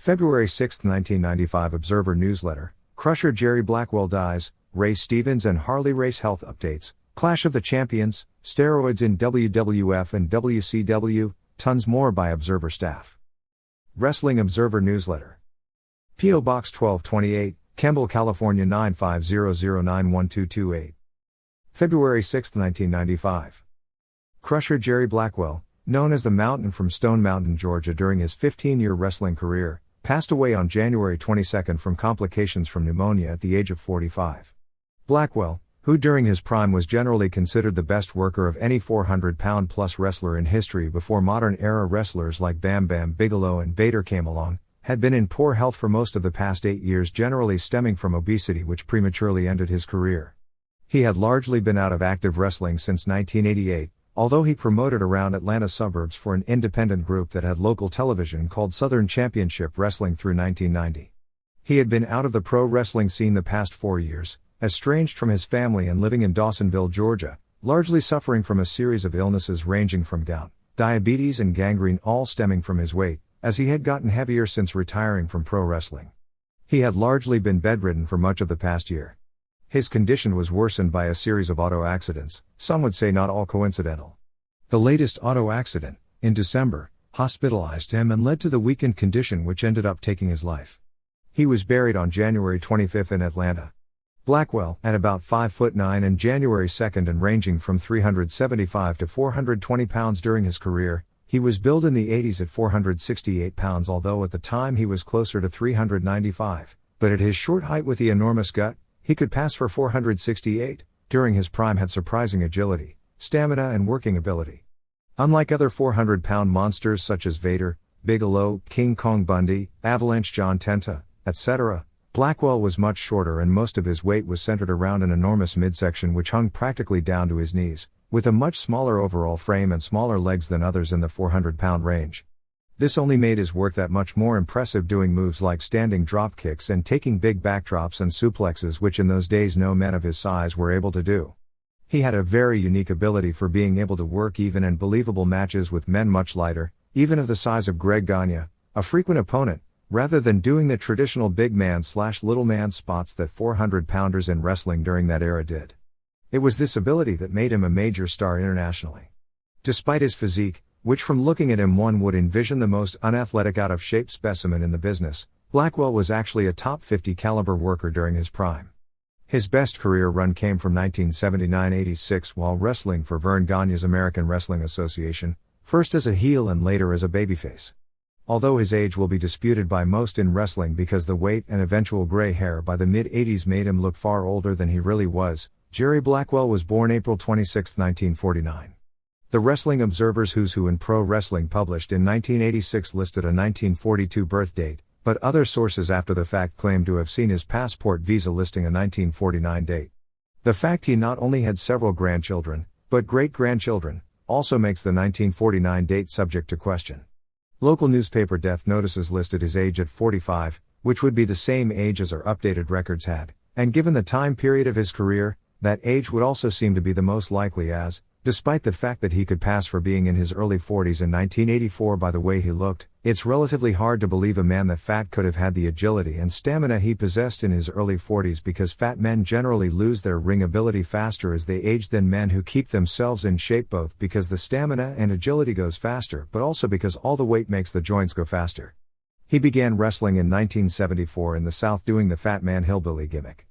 February 6, 1995 Observer Newsletter, Crusher Jerry Blackwell dies, Ray Stevens and Harley race health updates, Clash of the Champions, steroids in WWF and WCW, tons more by Observer staff. Wrestling Observer Newsletter. P.O. Box 1228, Kemble, California 950091228. February 6, 1995. Crusher Jerry Blackwell, known as the Mountain from Stone Mountain, Georgia during his 15-year wrestling career, passed away on January 22 from complications from pneumonia at the age of 45. Blackwell, who during his prime was generally considered the best worker of any 400-pound-plus wrestler in history before modern-era wrestlers like Bam Bam Bigelow and Vader came along, had been in poor health for most of the past 8 years, generally stemming from obesity, which prematurely ended his career. He had largely been out of active wrestling since 1988, although he promoted around Atlanta suburbs for an independent group that had local television called Southern Championship Wrestling through 1990. He had been out of the pro wrestling scene the past 4 years, estranged from his family and living in Dawsonville, Georgia, largely suffering from a series of illnesses ranging from gout, diabetes and gangrene, all stemming from his weight, as he had gotten heavier since retiring from pro wrestling. He had largely been bedridden for much of the past year. His condition was worsened by a series of auto accidents, some would say not all coincidental. The latest auto accident, in December, hospitalized him and led to the weakened condition which ended up taking his life. He was buried on January 25 in Atlanta. Blackwell, at about 5'9" and January 2 and ranging from 375 to 420 pounds during his career, he was billed in the 80s at 468 pounds, although at the time he was closer to 395, but at his short height with the enormous gut, he could pass for 468, during his prime had surprising agility, stamina and working ability. Unlike other 400-pound monsters such as Vader, Bigelow, King Kong Bundy, Avalanche John Tenta, etc., Blackwell was much shorter and most of his weight was centered around an enormous midsection which hung practically down to his knees, with a much smaller overall frame and smaller legs than others in the 400-pound range. This only made his work that much more impressive, doing moves like standing drop kicks and taking big backdrops and suplexes, which in those days no men of his size were able to do. He had a very unique ability for being able to work even and believable matches with men much lighter, even of the size of Greg Gagne, a frequent opponent, rather than doing the traditional big man/little man spots that 400-pounders in wrestling during that era did. It was this ability that made him a major star internationally. Despite his physique, which from looking at him one would envision the most unathletic, out-of-shape specimen in the business, Blackwell was actually a top 50 caliber worker during his prime. His best career run came from 1979-86 while wrestling for Vern Gagne's American Wrestling Association, first as a heel and later as a babyface. Although his age will be disputed by most in wrestling because the weight and eventual gray hair by the mid-80s made him look far older than he really was, Jerry Blackwell was born April 26, 1949. The Wrestling Observer's Who's Who in Pro Wrestling published in 1986 listed a 1942 birth date, but other sources after the fact claimed to have seen his passport visa listing a 1949 date. The fact he not only had several grandchildren, but great-grandchildren, also makes the 1949 date subject to question. Local newspaper death notices listed his age at 45, which would be the same age as our updated records had, and given the time period of his career, that age would also seem to be the most likely, as, despite the fact that he could pass for being in his early 40s in 1984 by the way he looked, it's relatively hard to believe a man that fat could have had the agility and stamina he possessed in his early 40s, because fat men generally lose their ring ability faster as they age than men who keep themselves in shape, both because the stamina and agility goes faster but also because all the weight makes the joints go faster. He began wrestling in 1974 in the South doing the Fat Man Hillbilly gimmick.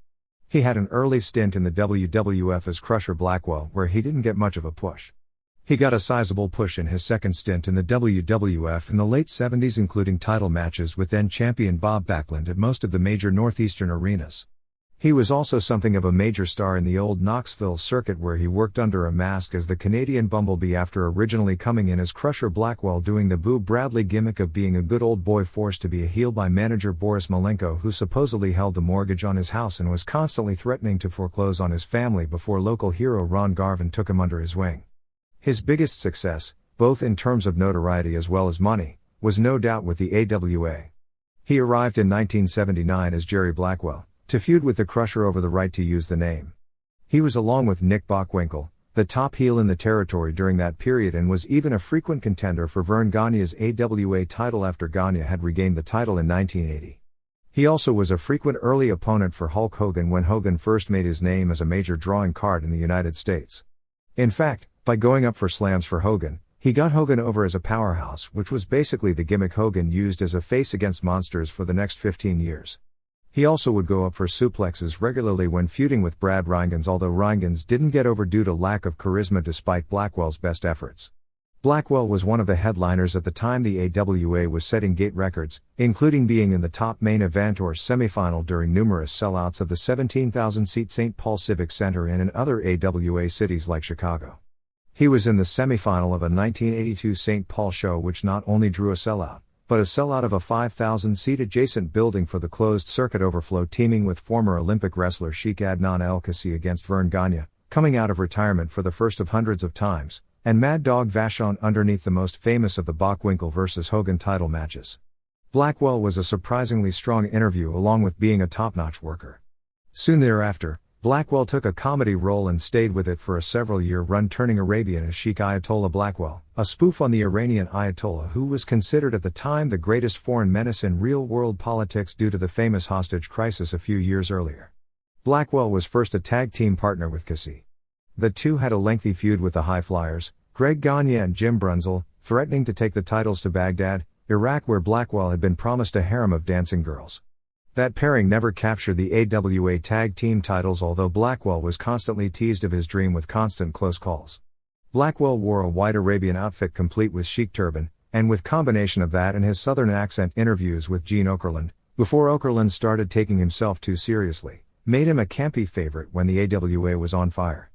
He had an early stint in the WWF as Crusher Blackwell where he didn't get much of a push. He got a sizable push in his second stint in the WWF in the late 70s, including title matches with then-champion Bob Backlund at most of the major Northeastern arenas. He was also something of a major star in the old Knoxville circuit where he worked under a mask as the Canadian Bumblebee after originally coming in as Crusher Blackwell doing the Boo Bradley gimmick of being a good old boy forced to be a heel by manager Boris Malenko, who supposedly held the mortgage on his house and was constantly threatening to foreclose on his family before local hero Ron Garvin took him under his wing. His biggest success, both in terms of notoriety as well as money, was no doubt with the AWA. He arrived in 1979 as Jerry Blackwell, to feud with the Crusher over the right to use the name. He was along with Nick Bockwinkel, the top heel in the territory during that period, and was even a frequent contender for Verne Gagne's AWA title after Gagne had regained the title in 1980. He also was a frequent early opponent for Hulk Hogan when Hogan first made his name as a major drawing card in the United States. In fact, by going up for slams for Hogan, he got Hogan over as a powerhouse, which was basically the gimmick Hogan used as a face against monsters for the next 15 years. He also would go up for suplexes regularly when feuding with Brad Rheingans, although Rheingans didn't get over due to lack of charisma despite Blackwell's best efforts. Blackwell was one of the headliners at the time the AWA was setting gate records, including being in the top main event or semifinal during numerous sellouts of the 17,000-seat St. Paul Civic Center and in other AWA cities like Chicago. He was in the semifinal of a 1982 St. Paul show which not only drew a sellout, but a sellout of a 5,000-seat adjacent building for the closed circuit overflow, teaming with former Olympic wrestler Sheikh Adnan El-Kassi against Verne Gagne, coming out of retirement for the first of hundreds of times, and Mad Dog Vachon underneath the most famous of the Bockwinkel vs. Hogan title matches. Blackwell was a surprisingly strong interview along with being a top-notch worker. Soon thereafter, Blackwell took a comedy role and stayed with it for a several-year run, turning Arabian as Sheikh Ayatollah Blackwell, a spoof on the Iranian Ayatollah who was considered at the time the greatest foreign menace in real-world politics due to the famous hostage crisis a few years earlier. Blackwell was first a tag team partner with Kassi. The two had a lengthy feud with the High Flyers, Greg Gagne and Jim Brunzell, threatening to take the titles to Baghdad, Iraq, where Blackwell had been promised a harem of dancing girls. That pairing never captured the AWA tag team titles, although Blackwell was constantly teased of his dream with constant close calls. Blackwell wore a white Arabian outfit complete with chic turban, and with combination of that and his southern accent, interviews with Gene Okerlund, before Okerlund started taking himself too seriously, made him a campy favorite when the AWA was on fire.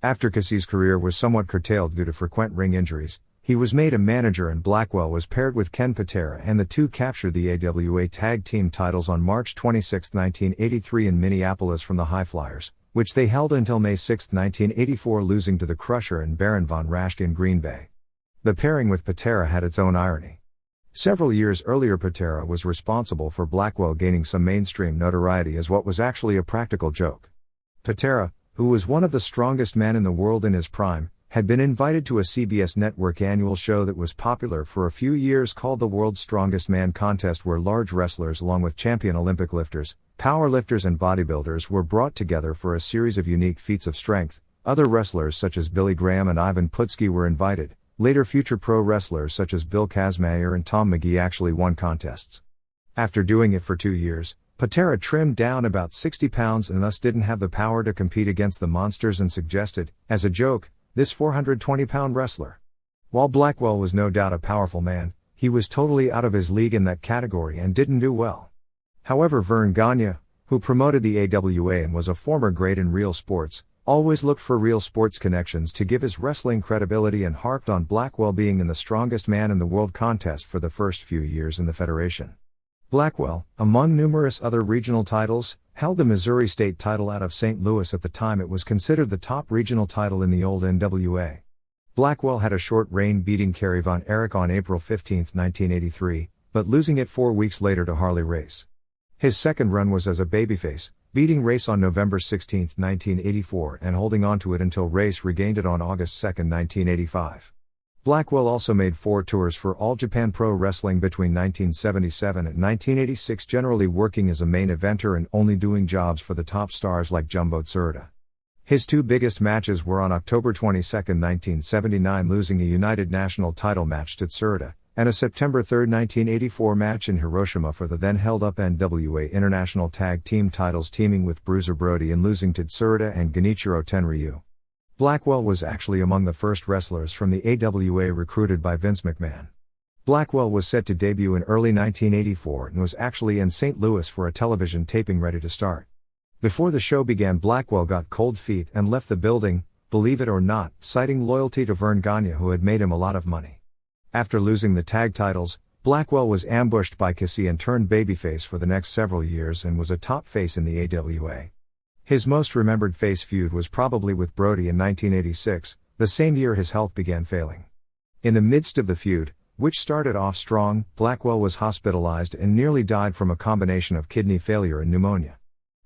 After Kassi's career was somewhat curtailed due to frequent ring injuries, he was made a manager and Blackwell was paired with Ken Patera, and the two captured the AWA tag team titles on March 26, 1983 in Minneapolis from the High Flyers, which they held until May 6, 1984, losing to the Crusher and Baron von Raschke in Green Bay. The pairing with Patera had its own irony. Several years earlier, Patera was responsible for Blackwell gaining some mainstream notoriety as what was actually a practical joke. Patera, who was one of the strongest men in the world in his prime, had been invited to a CBS network annual show that was popular for a few years called the World's Strongest Man Contest, where large wrestlers along with champion Olympic lifters, power lifters and bodybuilders were brought together for a series of unique feats of strength. Other wrestlers such as Billy Graham and Ivan Putski were invited. Later future pro wrestlers such as Bill Kazmaier and Tom McGee actually won contests. After doing it for 2 years, Patera trimmed down about 60 pounds and thus didn't have the power to compete against the monsters, and suggested, as a joke, this 420-pound wrestler. While Blackwell was no doubt a powerful man, he was totally out of his league in that category and didn't do well. However, Verne Gagne, who promoted the AWA and was a former great in real sports, always looked for real sports connections to give his wrestling credibility and harped on Blackwell being in the strongest man in the world contest for the first few years in the Federation. Blackwell, among numerous other regional titles, held the Missouri State title out of St. Louis. At the time it was considered the top regional title in the old NWA. Blackwell had a short reign, beating Kerry Von Erich on April 15, 1983, but losing it 4 weeks later to Harley Race. His second run was as a babyface, beating Race on November 16, 1984 and holding on to it until Race regained it on August 2, 1985. Blackwell also made 4 tours for All Japan Pro Wrestling between 1977 and 1986, generally working as a main eventer and only doing jobs for the top stars like Jumbo Tsuruta. His 2 biggest matches were on October 22, 1979, losing a United National title match to Tsuruta, and a September 3, 1984 match in Hiroshima for the then held-up NWA International Tag Team titles, teaming with Bruiser Brody and losing to Tsuruta and Genichiro Tenryu. Blackwell was actually among the first wrestlers from the AWA recruited by Vince McMahon. Blackwell was set to debut in early 1984 and was actually in St. Louis for a television taping ready to start. Before the show began, Blackwell got cold feet and left the building, believe it or not, citing loyalty to Verne Gagne, who had made him a lot of money. After losing the tag titles, Blackwell was ambushed by Kassi and turned babyface for the next several years and was a top face in the AWA. His most remembered face feud was probably with Brody in 1986, the same year his health began failing. In the midst of the feud, which started off strong, Blackwell was hospitalized and nearly died from a combination of kidney failure and pneumonia.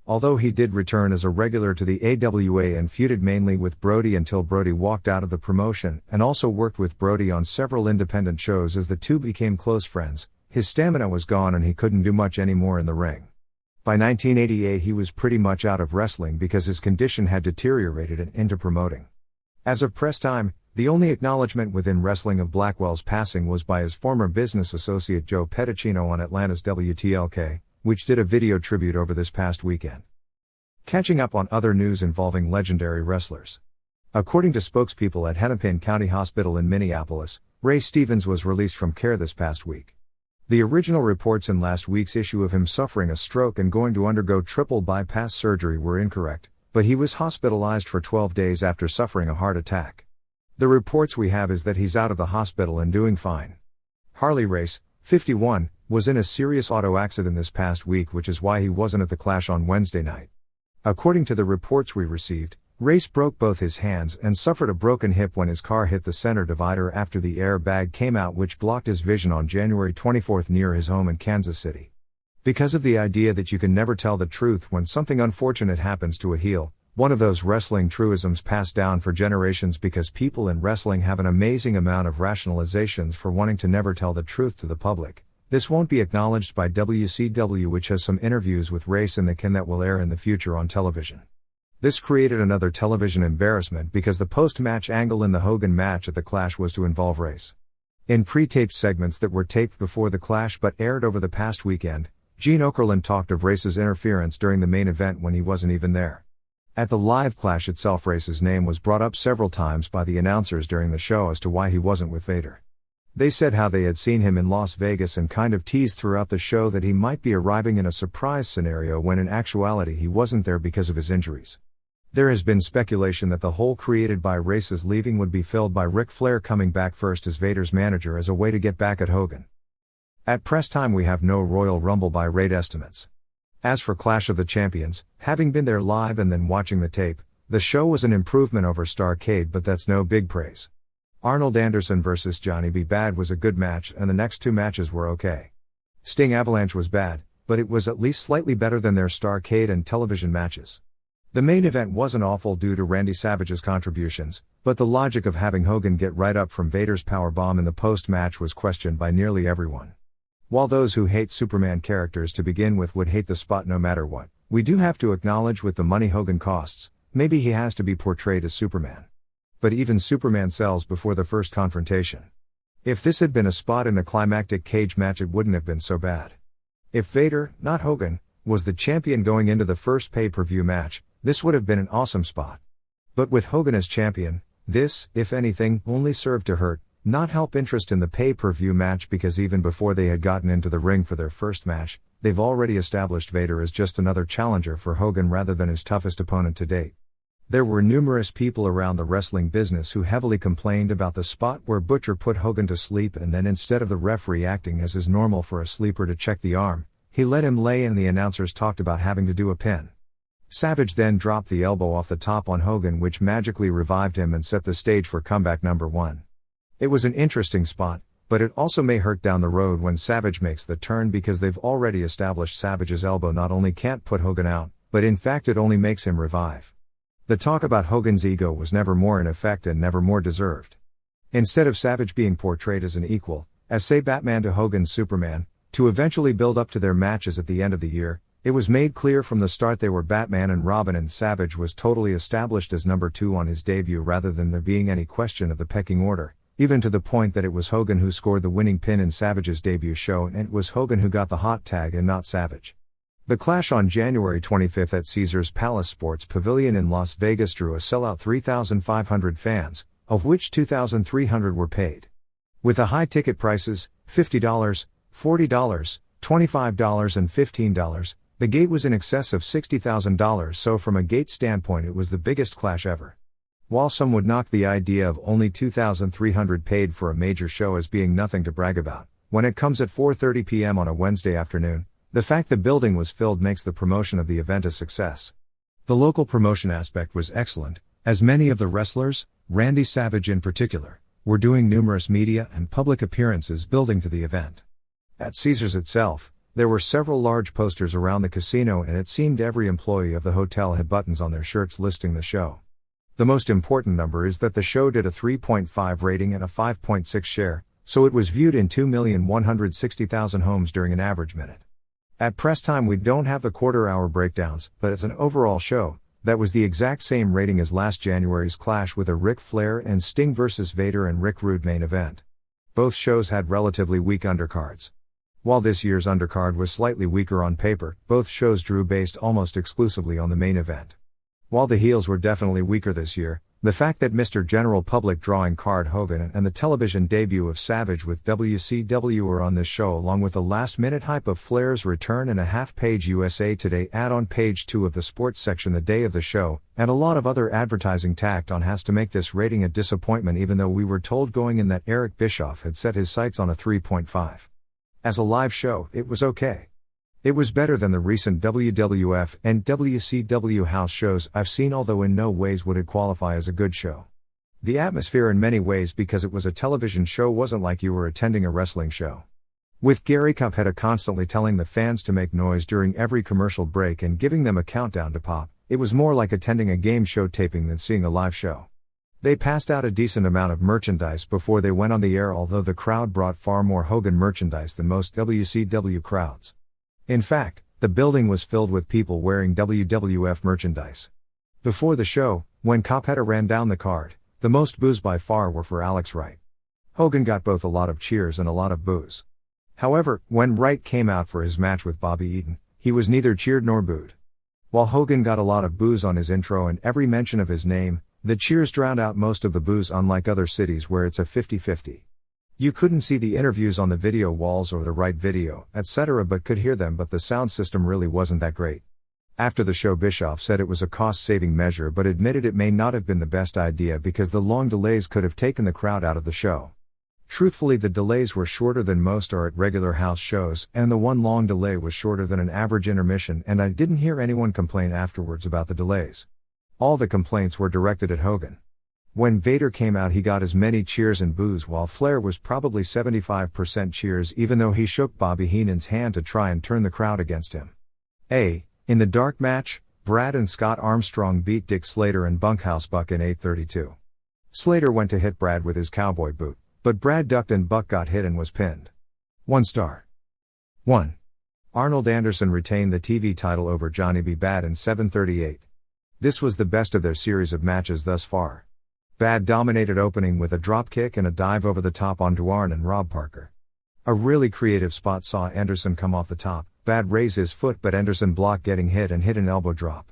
Although he did return as a regular to the AWA and feuded mainly with Brody until Brody walked out of the promotion, and also worked with Brody on several independent shows as the two became close friends, his stamina was gone and he couldn't do much anymore in the ring. By 1988 he was pretty much out of wrestling because his condition had deteriorated and into promoting. As of press time, the only acknowledgement within wrestling of Blackwell's passing was by his former business associate Joe Pedicino on Atlanta's WTLK, which did a video tribute over this past weekend. Catching up on other news involving legendary wrestlers. According to spokespeople at Hennepin County Hospital in Minneapolis, Ray Stevens was released from care this past week. The original reports in last week's issue of him suffering a stroke and going to undergo triple bypass surgery were incorrect, but he was hospitalized for 12 days after suffering a heart attack. The reports we have is that he's out of the hospital and doing fine. Harley Race, 51, was in a serious auto accident this past week, which is why he wasn't at the Clash on Wednesday night. According to the reports we received, Race broke both his hands and suffered a broken hip when his car hit the center divider after the airbag came out, which blocked his vision on January 24 near his home in Kansas City. Because of the idea that you can never tell the truth when something unfortunate happens to a heel, one of those wrestling truisms passed down for generations, because people in wrestling have an amazing amount of rationalizations for wanting to never tell the truth to the public. This won't be acknowledged by WCW, which has some interviews with Race in the can that will air in the future on television. This created another television embarrassment because the post-match angle in the Hogan match at the Clash was to involve Race. In pre-taped segments that were taped before the Clash but aired over the past weekend, Gene Okerlund talked of Race's interference during the main event when he wasn't even there. At the live Clash itself, Race's name was brought up several times by the announcers during the show as to why he wasn't with Vader. They said how they had seen him in Las Vegas and kind of teased throughout the show that he might be arriving in a surprise scenario, when in actuality he wasn't there because of his injuries. There has been speculation that the hole created by Race's leaving would be filled by Ric Flair coming back first as Vader's manager as a way to get back at Hogan. At press time we have no Royal Rumble by rate estimates. As for Clash of the Champions, having been there live and then watching the tape, the show was an improvement over Starrcade, but that's no big praise. Arnold Anderson vs. Johnny B. Bad was a good match, and the next two matches were okay. Sting Avalanche was bad, but it was at least slightly better than their Starrcade and television matches. The main event wasn't awful due to Randy Savage's contributions, but the logic of having Hogan get right up from Vader's powerbomb in the post-match was questioned by nearly everyone. While those who hate Superman characters to begin with would hate the spot no matter what, we do have to acknowledge with the money Hogan costs, maybe he has to be portrayed as Superman. But even Superman sells before the first confrontation. If this had been a spot in the climactic cage match, it wouldn't have been so bad. If Vader, not Hogan, was the champion going into the first pay-per-view match, this would have been an awesome spot. But with Hogan as champion, this, if anything, only served to hurt, not help interest in the pay-per-view match, because even before they had gotten into the ring for their first match, they've already established Vader as just another challenger for Hogan rather than his toughest opponent to date. There were numerous people around the wrestling business who heavily complained about the spot where Butcher put Hogan to sleep, and then instead of the referee acting as is normal for a sleeper to check the arm, he let him lay and the announcers talked about having to do a pin. Savage then dropped the elbow off the top on Hogan, which magically revived him and set the stage for comeback number one. It was an interesting spot, but it also may hurt down the road when Savage makes the turn, because they've already established Savage's elbow not only can't put Hogan out, but in fact it only makes him revive. The talk about Hogan's ego was never more in effect and never more deserved. Instead of Savage being portrayed as an equal, as say Batman to Hogan's Superman, to eventually build up to their matches at the end of the year, it was made clear from the start they were Batman and Robin, and Savage was totally established as number two on his debut rather than there being any question of the pecking order, even to the point that it was Hogan who scored the winning pin in Savage's debut show, and it was Hogan who got the hot tag and not Savage. The Clash on January 25 at Caesars Palace Sports Pavilion in Las Vegas drew a sellout 3,500 fans, of which 2,300 were paid. With the high ticket prices, $50, $40, $25 and $15, the gate was in excess of $60,000, so from a gate standpoint it was the biggest Clash ever. While some would knock the idea of only 2,300 paid for a major show as being nothing to brag about, when it comes at 4:30 p.m. on a Wednesday afternoon, the fact the building was filled makes the promotion of the event a success. The local promotion aspect was excellent, as many of the wrestlers, Randy Savage in particular, were doing numerous media and public appearances building to the event. At Caesars itself, There were several large posters around the casino, and it seemed every employee of the hotel had buttons on their shirts listing the show. The most important number is that the show did a 3.5 rating and a 5.6 share, so it was viewed in 2,160,000 homes during an average minute. At press time we don't have the quarter-hour breakdowns, but as an overall show, that was the exact same rating as last January's clash with a Ric Flair and Sting vs. Vader and Rick Rude main event. Both shows had relatively weak undercards. While this year's undercard was slightly weaker on paper, both shows drew based almost exclusively on the main event. While the heels were definitely weaker this year, the fact that Mr. General Public drawing card Hogan and the television debut of Savage with WCW were on this show, along with the last-minute hype of Flair's return and a half-page USA Today ad on page 2 of the sports section the day of the show, and a lot of other advertising tacked on, has to make this rating a disappointment, even though we were told going in that Eric Bischoff had set his sights on a 3.5. As a live show, it was okay. It was better than the recent WWF and WCW house shows I've seen, although in no ways would it qualify as a good show. The atmosphere in many ways, because it was a television show, wasn't like you were attending a wrestling show. With Gary Cuphead constantly telling the fans to make noise during every commercial break and giving them a countdown to pop, it was more like attending a game show taping than seeing a live show. They passed out a decent amount of merchandise before they went on the air, although the crowd brought far more Hogan merchandise than most WCW crowds. In fact, the building was filled with people wearing WWF merchandise. Before the show, when Cuphead ran down the card, the most boos by far were for Alex Wright. Hogan got both a lot of cheers and a lot of boos. However, when Wright came out for his match with Bobby Eaton, he was neither cheered nor booed. While Hogan got a lot of boos on his intro and every mention of his name, the cheers drowned out most of the boos, unlike other cities where it's a 50-50. You couldn't see the interviews on the video walls or the Wright video, etc., but could hear them, but the sound system really wasn't that great. After the show, Bischoff said it was a cost-saving measure but admitted it may not have been the best idea because the long delays could have taken the crowd out of the show. Truthfully, the delays were shorter than most are at regular house shows, and the one long delay was shorter than an average intermission, and I didn't hear anyone complain afterwards about the delays. All the complaints were directed at Hogan. When Vader came out, he got as many cheers and boos, while Flair was probably 75% cheers, even though he shook Bobby Heenan's hand to try and turn the crowd against him. In the dark match, Brad and Scott Armstrong beat Dick Slater and Bunkhouse Buck in 8:32. Slater went to hit Brad with his cowboy boot, but Brad ducked and Buck got hit and was pinned. 1 star. 1. Arnold Anderson retained the TV title over Johnny B. Bad in 7:38. This was the best of their series of matches thus far. Bad dominated, opening with a dropkick and a dive over the top onto Arn and Rob Parker. A really creative spot saw Anderson come off the top, Bad raise his foot, but Anderson blocked getting hit and hit an elbow drop.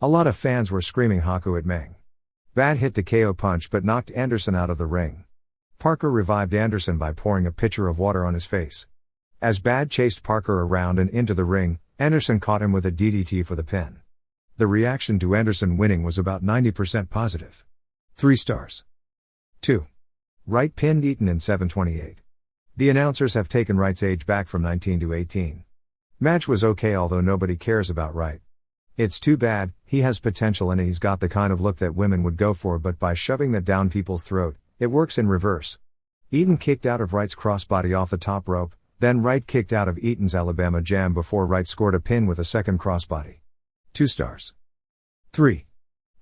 A lot of fans were screaming Haku at Meng. Bad hit the KO punch but knocked Anderson out of the ring. Parker revived Anderson by pouring a pitcher of water on his face. As Bad chased Parker around and into the ring, Anderson caught him with a DDT for the pin. The reaction to Anderson winning was about 90% positive. 3 stars. 2. Wright pinned Eaton in 7:28. The announcers have taken Wright's age back from 19 to 18. Match was okay, although nobody cares about Wright. It's too bad, he has potential and he's got the kind of look that women would go for, but by shoving that down people's throat, it works in reverse. Eaton kicked out of Wright's crossbody off the top rope, then Wright kicked out of Eaton's Alabama Jam before Wright scored a pin with a second crossbody. 2 stars. 3.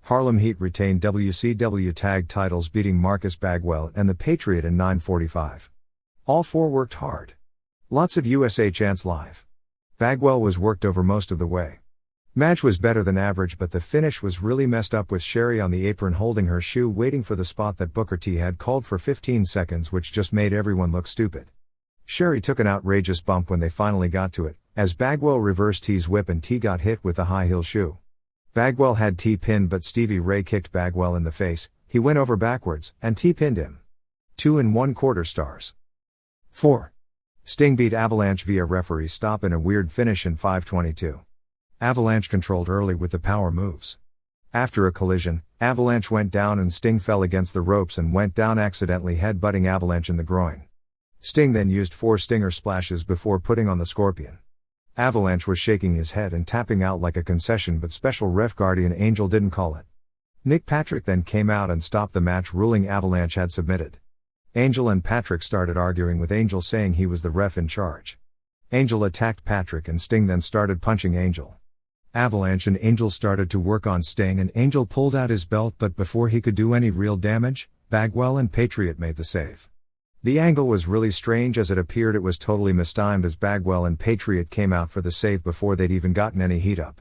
Harlem Heat retained WCW tag titles, beating Marcus Bagwell and the Patriot in 9:45. All four worked hard. Lots of USA chants live. Bagwell was worked over most of the way. Match was better than average, but the finish was really messed up, with Sherry on the apron holding her shoe waiting for the spot that Booker T had called for 15 seconds, which just made everyone look stupid. Sherry took an outrageous bump when they finally got to it, as Bagwell reversed T's whip and T got hit with the high heel shoe. Bagwell had T pinned, but Stevie Ray kicked Bagwell in the face, he went over backwards, and T pinned him. 2 1/4 stars. 4. Sting beat Avalanche via referee stop in a weird finish in 5:22. Avalanche controlled early with the power moves. After a collision, Avalanche went down and Sting fell against the ropes and went down, accidentally headbutting Avalanche in the groin. Sting then used 4 stinger splashes before putting on the Scorpion. Avalanche was shaking his head and tapping out like a concession, but special ref Guardian Angel didn't call it. Nick Patrick then came out and stopped the match, ruling Avalanche had submitted. Angel and Patrick started arguing, with Angel saying he was the ref in charge. Angel attacked Patrick and Sting then started punching Angel. Avalanche and Angel started to work on Sting and Angel pulled out his belt, but before he could do any real damage, Bagwell and Patriot made the save. The angle was really strange as it appeared it was totally mistimed as Bagwell and Patriot came out for the save before they'd even gotten any heat up.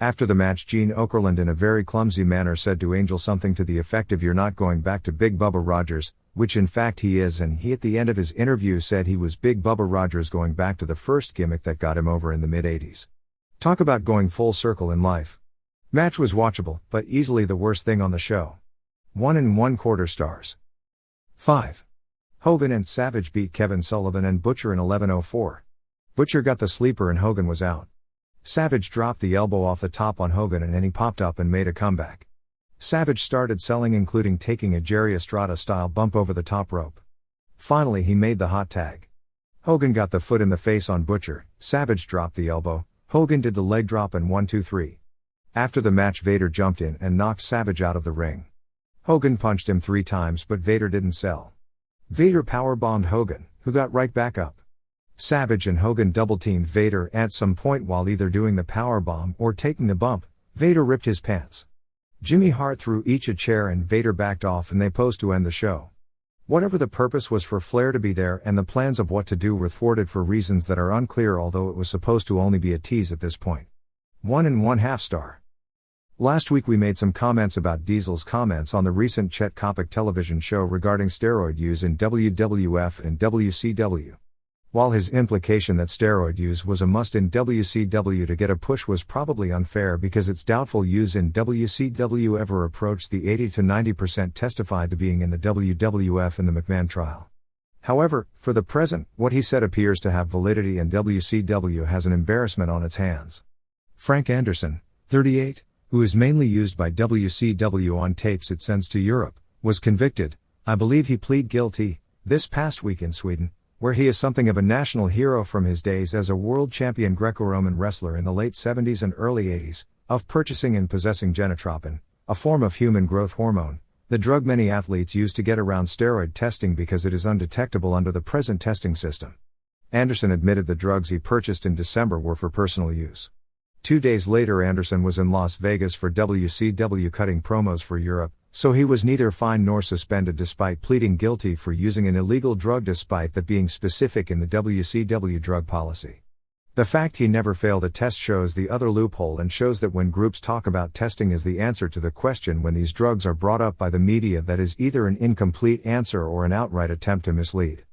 After the match, Gene Okerlund in a very clumsy manner said to Angel something to the effect of "You're not going back to Big Bubba Rogers," which in fact he is, and he at the end of his interview said he was Big Bubba Rogers going back to the first gimmick that got him over in the mid-80s. Talk about going full circle in life. Match was watchable, but easily the worst thing on the show. 1 1/4 stars. 5. Hogan and Savage beat Kevin Sullivan and Butcher in 11:04. Butcher got the sleeper and Hogan was out. Savage dropped the elbow off the top on Hogan and then he popped up and made a comeback. Savage started selling, including taking a Jerry Estrada-style bump over the top rope. Finally he made the hot tag. Hogan got the foot in the face on Butcher, Savage dropped the elbow, Hogan did the leg drop and 1 2 3. After the match Vader jumped in and knocked Savage out of the ring. Hogan punched him 3 times but Vader didn't sell. Vader powerbombed Hogan, who got right back up. Savage and Hogan double-teamed Vader at some point while either doing the powerbomb or taking the bump. Vader ripped his pants. Jimmy Hart threw each a chair and Vader backed off and they posed to end the show. Whatever the purpose was for Flair to be there and the plans of what to do were thwarted for reasons that are unclear, although it was supposed to only be a tease at this point. 1 1/2 star. Last week we made some comments about Diesel's comments on the recent Chet Kopic television show regarding steroid use in WWF and WCW. While his implication that steroid use was a must in WCW to get a push was probably unfair because it's doubtful use in WCW ever approached the 80 to 90% testified to being in the WWF in the McMahon trial. However, for the present, what he said appears to have validity and WCW has an embarrassment on its hands. Frank Anderson, 38, who is mainly used by WCW on tapes it sends to Europe, was convicted, I believe he pleaded guilty, this past week in Sweden, where he is something of a national hero from his days as a world champion Greco-Roman wrestler in the late 70s and early 80s, of purchasing and possessing genotropin, a form of human growth hormone, the drug many athletes use to get around steroid testing because it is undetectable under the present testing system. Anderson admitted the drugs he purchased in December were for personal use. 2 days later Anderson was in Las Vegas for WCW cutting promos for Europe, so he was neither fined nor suspended despite pleading guilty for using an illegal drug despite that being specific in the WCW drug policy. The fact he never failed a test shows the other loophole and shows that when groups talk about testing as the answer to the question when these drugs are brought up by the media, that is either an incomplete answer or an outright attempt to mislead.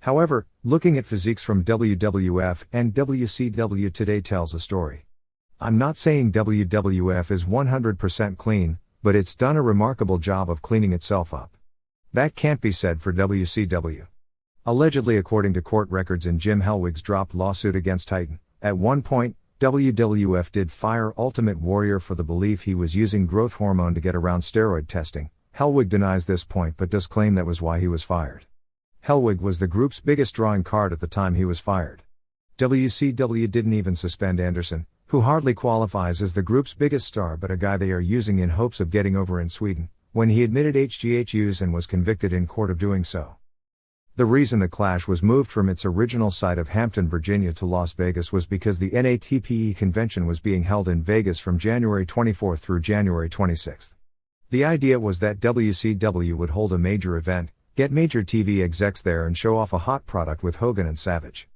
However, looking at physiques from WWF and WCW today tells a story. I'm not saying WWF is 100% clean, but it's done a remarkable job of cleaning itself up. That can't be said for WCW. Allegedly, according to court records in Jim Hellwig's dropped lawsuit against Titan, at one point, WWF did fire Ultimate Warrior for the belief he was using growth hormone to get around steroid testing. Hellwig denies this point but does claim that was why he was fired. Hellwig was the group's biggest drawing card at the time he was fired. WCW didn't even suspend Anderson, who hardly qualifies as the group's biggest star but a guy they are using in hopes of getting over in Sweden, when he admitted HGH use and was convicted in court of doing so. The reason the Clash was moved from its original site of Hampton, Virginia to Las Vegas was because the NATPE convention was being held in Vegas from January 24 through January 26. The idea was that WCW would hold a major event, get major TV execs there and show off a hot product with Hogan and Savage.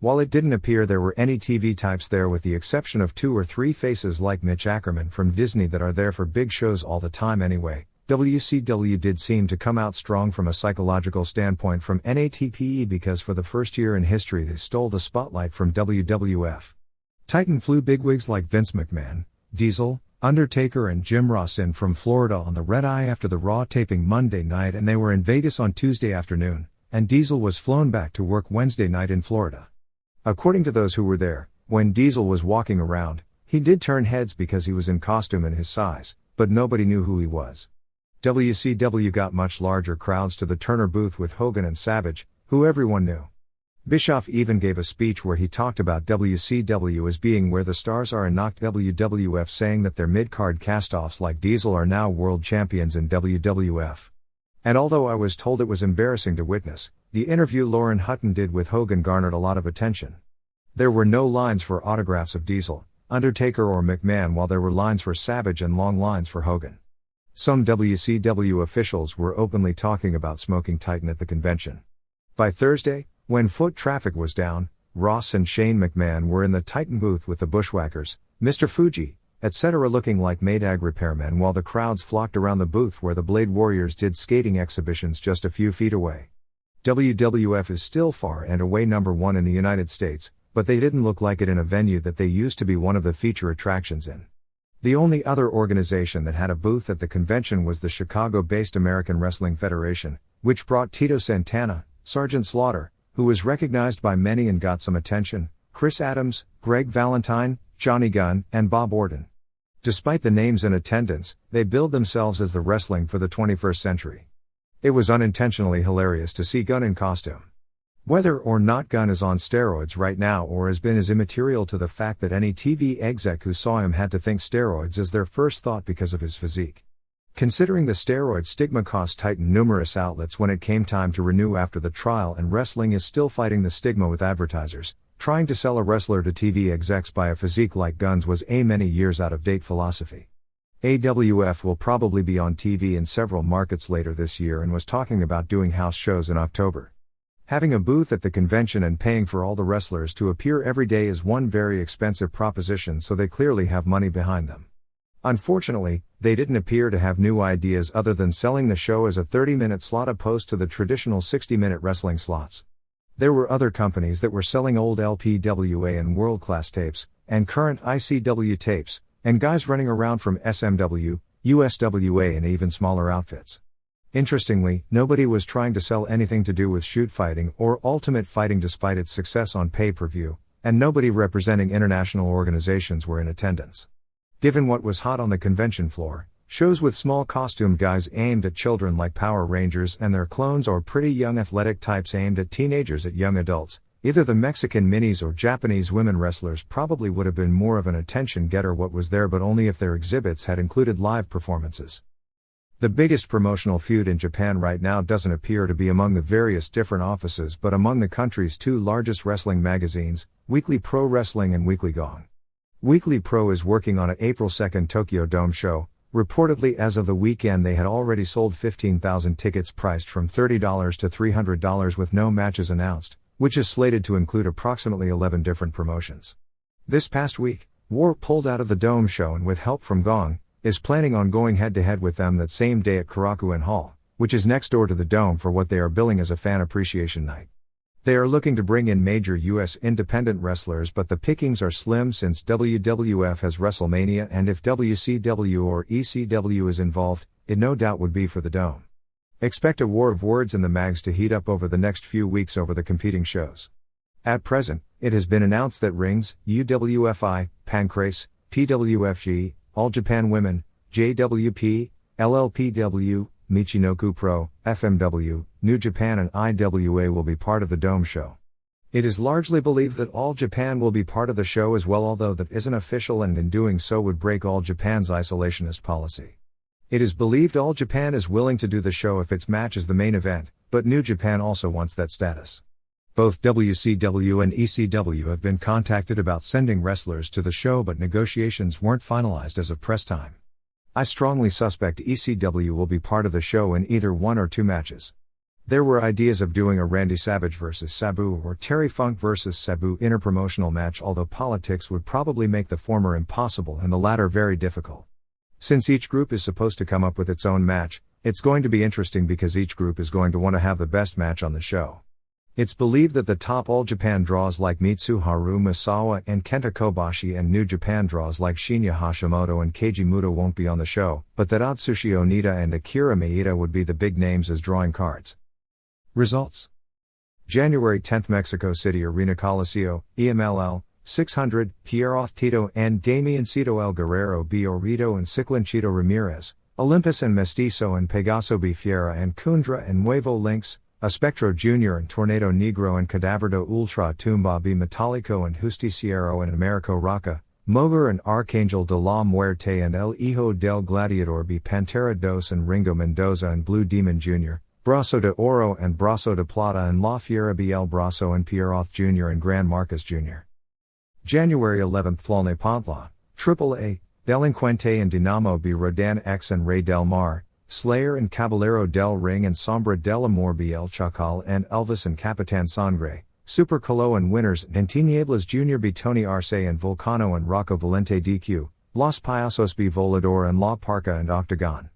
While it didn't appear there were any TV types there with the exception of 2 or 3 faces like Mitch Ackerman from Disney that are there for big shows all the time anyway, WCW did seem to come out strong from a psychological standpoint from NATPE because for the first year in history they stole the spotlight from WWF. Titan flew bigwigs like Vince McMahon, Diesel, Undertaker and Jim Ross in from Florida on the red eye after the Raw taping Monday night and they were in Vegas on Tuesday afternoon, and Diesel was flown back to work Wednesday night in Florida. According to those who were there, when Diesel was walking around, he did turn heads because he was in costume and his size, but nobody knew who he was. WCW got much larger crowds to the Turner booth with Hogan and Savage, who everyone knew. Bischoff even gave a speech where he talked about WCW as being where the stars are and knocked WWF, saying that their mid-card cast-offs like Diesel are now world champions in WWF. And although I was told it was embarrassing to witness, the interview Lauren Hutton did with Hogan garnered a lot of attention. There were no lines for autographs of Diesel, Undertaker or McMahon, while there were lines for Savage and long lines for Hogan. Some WCW officials were openly talking about smoking Titan at the convention. By Thursday, when foot traffic was down, Ross and Shane McMahon were in the Titan booth with the Bushwhackers, Mr. Fuji, etc., looking like Maytag repairmen, while the crowds flocked around the booth where the Blade Warriors did skating exhibitions just a few feet away. WWF is still far and away number one in the United States, but they didn't look like it in a venue that they used to be one of the feature attractions in. The only other organization that had a booth at the convention was the Chicago-based American Wrestling Federation, which brought Tito Santana, Sergeant Slaughter, who was recognized by many and got some attention, Chris Adams, Greg Valentine, Johnny Gunn, and Bob Orton. Despite the names in attendance, they billed themselves as the wrestling for the 21st century. It was unintentionally hilarious to see Gunn in costume. Whether or not Gunn is on steroids right now or has been is immaterial to the fact that any TV exec who saw him had to think steroids as their first thought because of his physique. Considering the steroid stigma cost Titan numerous outlets when it came time to renew after the trial, and wrestling is still fighting the stigma with advertisers, trying to sell a wrestler to TV execs by a physique like Gunn's was a many years out of date philosophy. AWF will probably be on TV in several markets later this year and was talking about doing house shows in October. Having a booth at the convention and paying for all the wrestlers to appear every day is one very expensive proposition, so they clearly have money behind them. Unfortunately, they didn't appear to have new ideas other than selling the show as a 30-minute slot opposed to the traditional 60-minute wrestling slots. There were other companies that were selling old LPWA and world-class tapes, and current ICW tapes, and guys running around from SMW, USWA and even smaller outfits. Interestingly, nobody was trying to sell anything to do with shoot fighting or ultimate fighting despite its success on pay-per-view, and nobody representing international organizations were in attendance. Given what was hot on the convention floor, shows with small costumed guys aimed at children like Power Rangers and their clones, or pretty young athletic types aimed at teenagers at young adults, either the Mexican minis or Japanese women wrestlers probably would have been more of an attention getter what was there, but only if their exhibits had included live performances. The biggest promotional feud in Japan right now doesn't appear to be among the various different offices but among the country's two largest wrestling magazines, Weekly Pro Wrestling and Weekly Gong. Weekly Pro is working on an April 2 Tokyo Dome show. Reportedly, as of the weekend, they had already sold 15,000 tickets priced from $30 to $300 with no matches announced, which is slated to include approximately 11 different promotions. This past week, War pulled out of the Dome show and, with help from Gong, is planning on going head-to-head with them that same day at Korakuen Hall, which is next door to the Dome, for what they are billing as a fan appreciation night. They are looking to bring in major U.S. independent wrestlers, but the pickings are slim since WWF has WrestleMania, and if WCW or ECW is involved, it no doubt would be for the Dome. Expect a war of words in the mags to heat up over the next few weeks over the competing shows. At present, it has been announced that Rings, UWFI, Pancrase, PWFG, All Japan Women, JWP, LLPW, Michinoku Pro, FMW, New Japan and IWA will be part of the Dome show. It is largely believed that All Japan will be part of the show as well, although that isn't official, and in doing so would break All Japan's isolationist policy. It is believed All Japan is willing to do the show if its match is the main event, but New Japan also wants that status. Both WCW and ECW have been contacted about sending wrestlers to the show, but negotiations weren't finalized as of press time. I strongly suspect ECW will be part of the show in either one or two matches. There were ideas of doing a Randy Savage vs. Sabu or Terry Funk vs. Sabu interpromotional match, although politics would probably make the former impossible and the latter very difficult. Since each group is supposed to come up with its own match, it's going to be interesting because each group is going to want to have the best match on the show. It's believed that the top All Japan draws like Mitsuharu Misawa and Kenta Kobashi and New Japan draws like Shinya Hashimoto and Keiji Muto won't be on the show, but that Atsushi Onita and Akira Maeda would be the big names as drawing cards. Results: January 10, Mexico City Arena Coliseo, EMLL, 600, Pierroth Tito and Damian Cito El Guerrero B. Orito and Ciclin Chito Ramirez, Olympus and Mestizo and Pegaso B. Fiera and Kundra and Nuevo Links, Espectro Jr. and Tornado Negro and Cadaverdo Ultra Tumba B. Metallico and Justiciero and Americo Rocca, Moger and Arcangel de la Muerte and El Hijo del Gladiador B. Pantera Dos and Ringo Mendoza and Blue Demon Jr., Brazo de Oro and Brazo de Plata and La Fiera B. El Brazo and Pierroth Jr. and Gran Marcus Jr. January 11th Flalne Pontla, AAA, Delinquente and Dinamo B Rodan X and Rey Del Mar, Slayer and Caballero del Ring and Sombra del Amor B El Chacal and Elvis and Capitan Sangre, Super Colo and Winners and Tinieblas Jr. B Tony Arce and Volcano and Rocco Valente DQ, Los Payasos B Volador and La Parca and Octagon.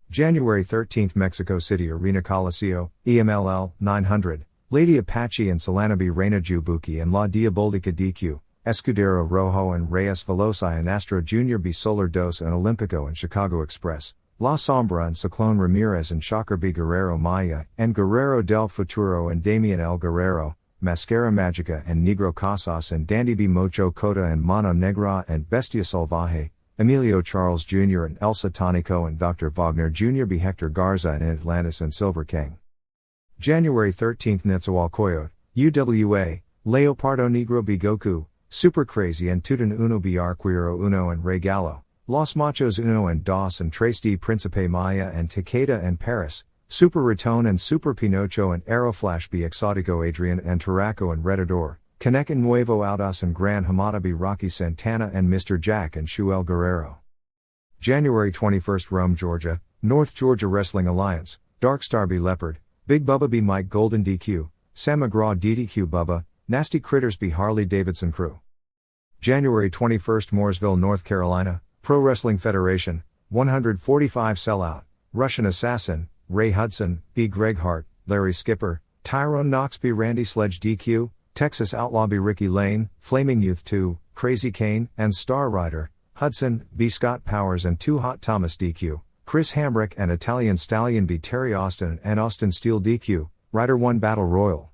January 13th Mexico City Arena Coliseo, EMLL, 900, Lady Apache and Solana B Reina Jubuki and La Diabolica DQ, Escudero Rojo and Reyes Velosa and Astro Jr. B Solar Dos and Olympico and Chicago Express, La Sombra and Ciclone Ramirez and Shocker B Guerrero Maya and Guerrero del Futuro and Damian El Guerrero, Mascara Magica and Negro Casas and Dandy B Mocho Cota and Mano Negra and Bestia Salvaje, Emilio Charles Jr. and El Satanico and Dr. Wagner Jr. B Hector Garza and Atlantis and Silver King. January 13th Netzahualcoyote, UWA, Leopardo Negro B Goku, Super Crazy and Tutan Uno B Arquero Uno and Rey Gallo, Los Machos Uno and Dos and Trace D Principe Maya and Takeda and Paris, Super Raton and Super Pinocho and Aeroflash B Exotico Adrian and Taraco and Redador, Canek and Nuevo Audas and Gran Hamada B Rocky Santana and Mr. Jack and Shuel Guerrero. January 21st Rome, Georgia, North Georgia Wrestling Alliance, Darkstar B Leopard, Big Bubba B Mike Golden DQ, Sam McGraw DDQ Bubba, Nasty Critters B Harley Davidson Crew. January 21st Mooresville, North Carolina, Pro Wrestling Federation, 145 Sellout, Russian Assassin, Ray Hudson, B Greg Hart, Larry Skipper, Tyrone Knox B Randy Sledge DQ, Texas Outlaw B Ricky Lane, Flaming Youth 2, Crazy Kane, and Star Rider, Hudson, B Scott Powers and Too Hot Thomas DQ, Chris Hamrick and Italian Stallion B Terry Austin and Austin Steele DQ, Rider 1 Battle Royal.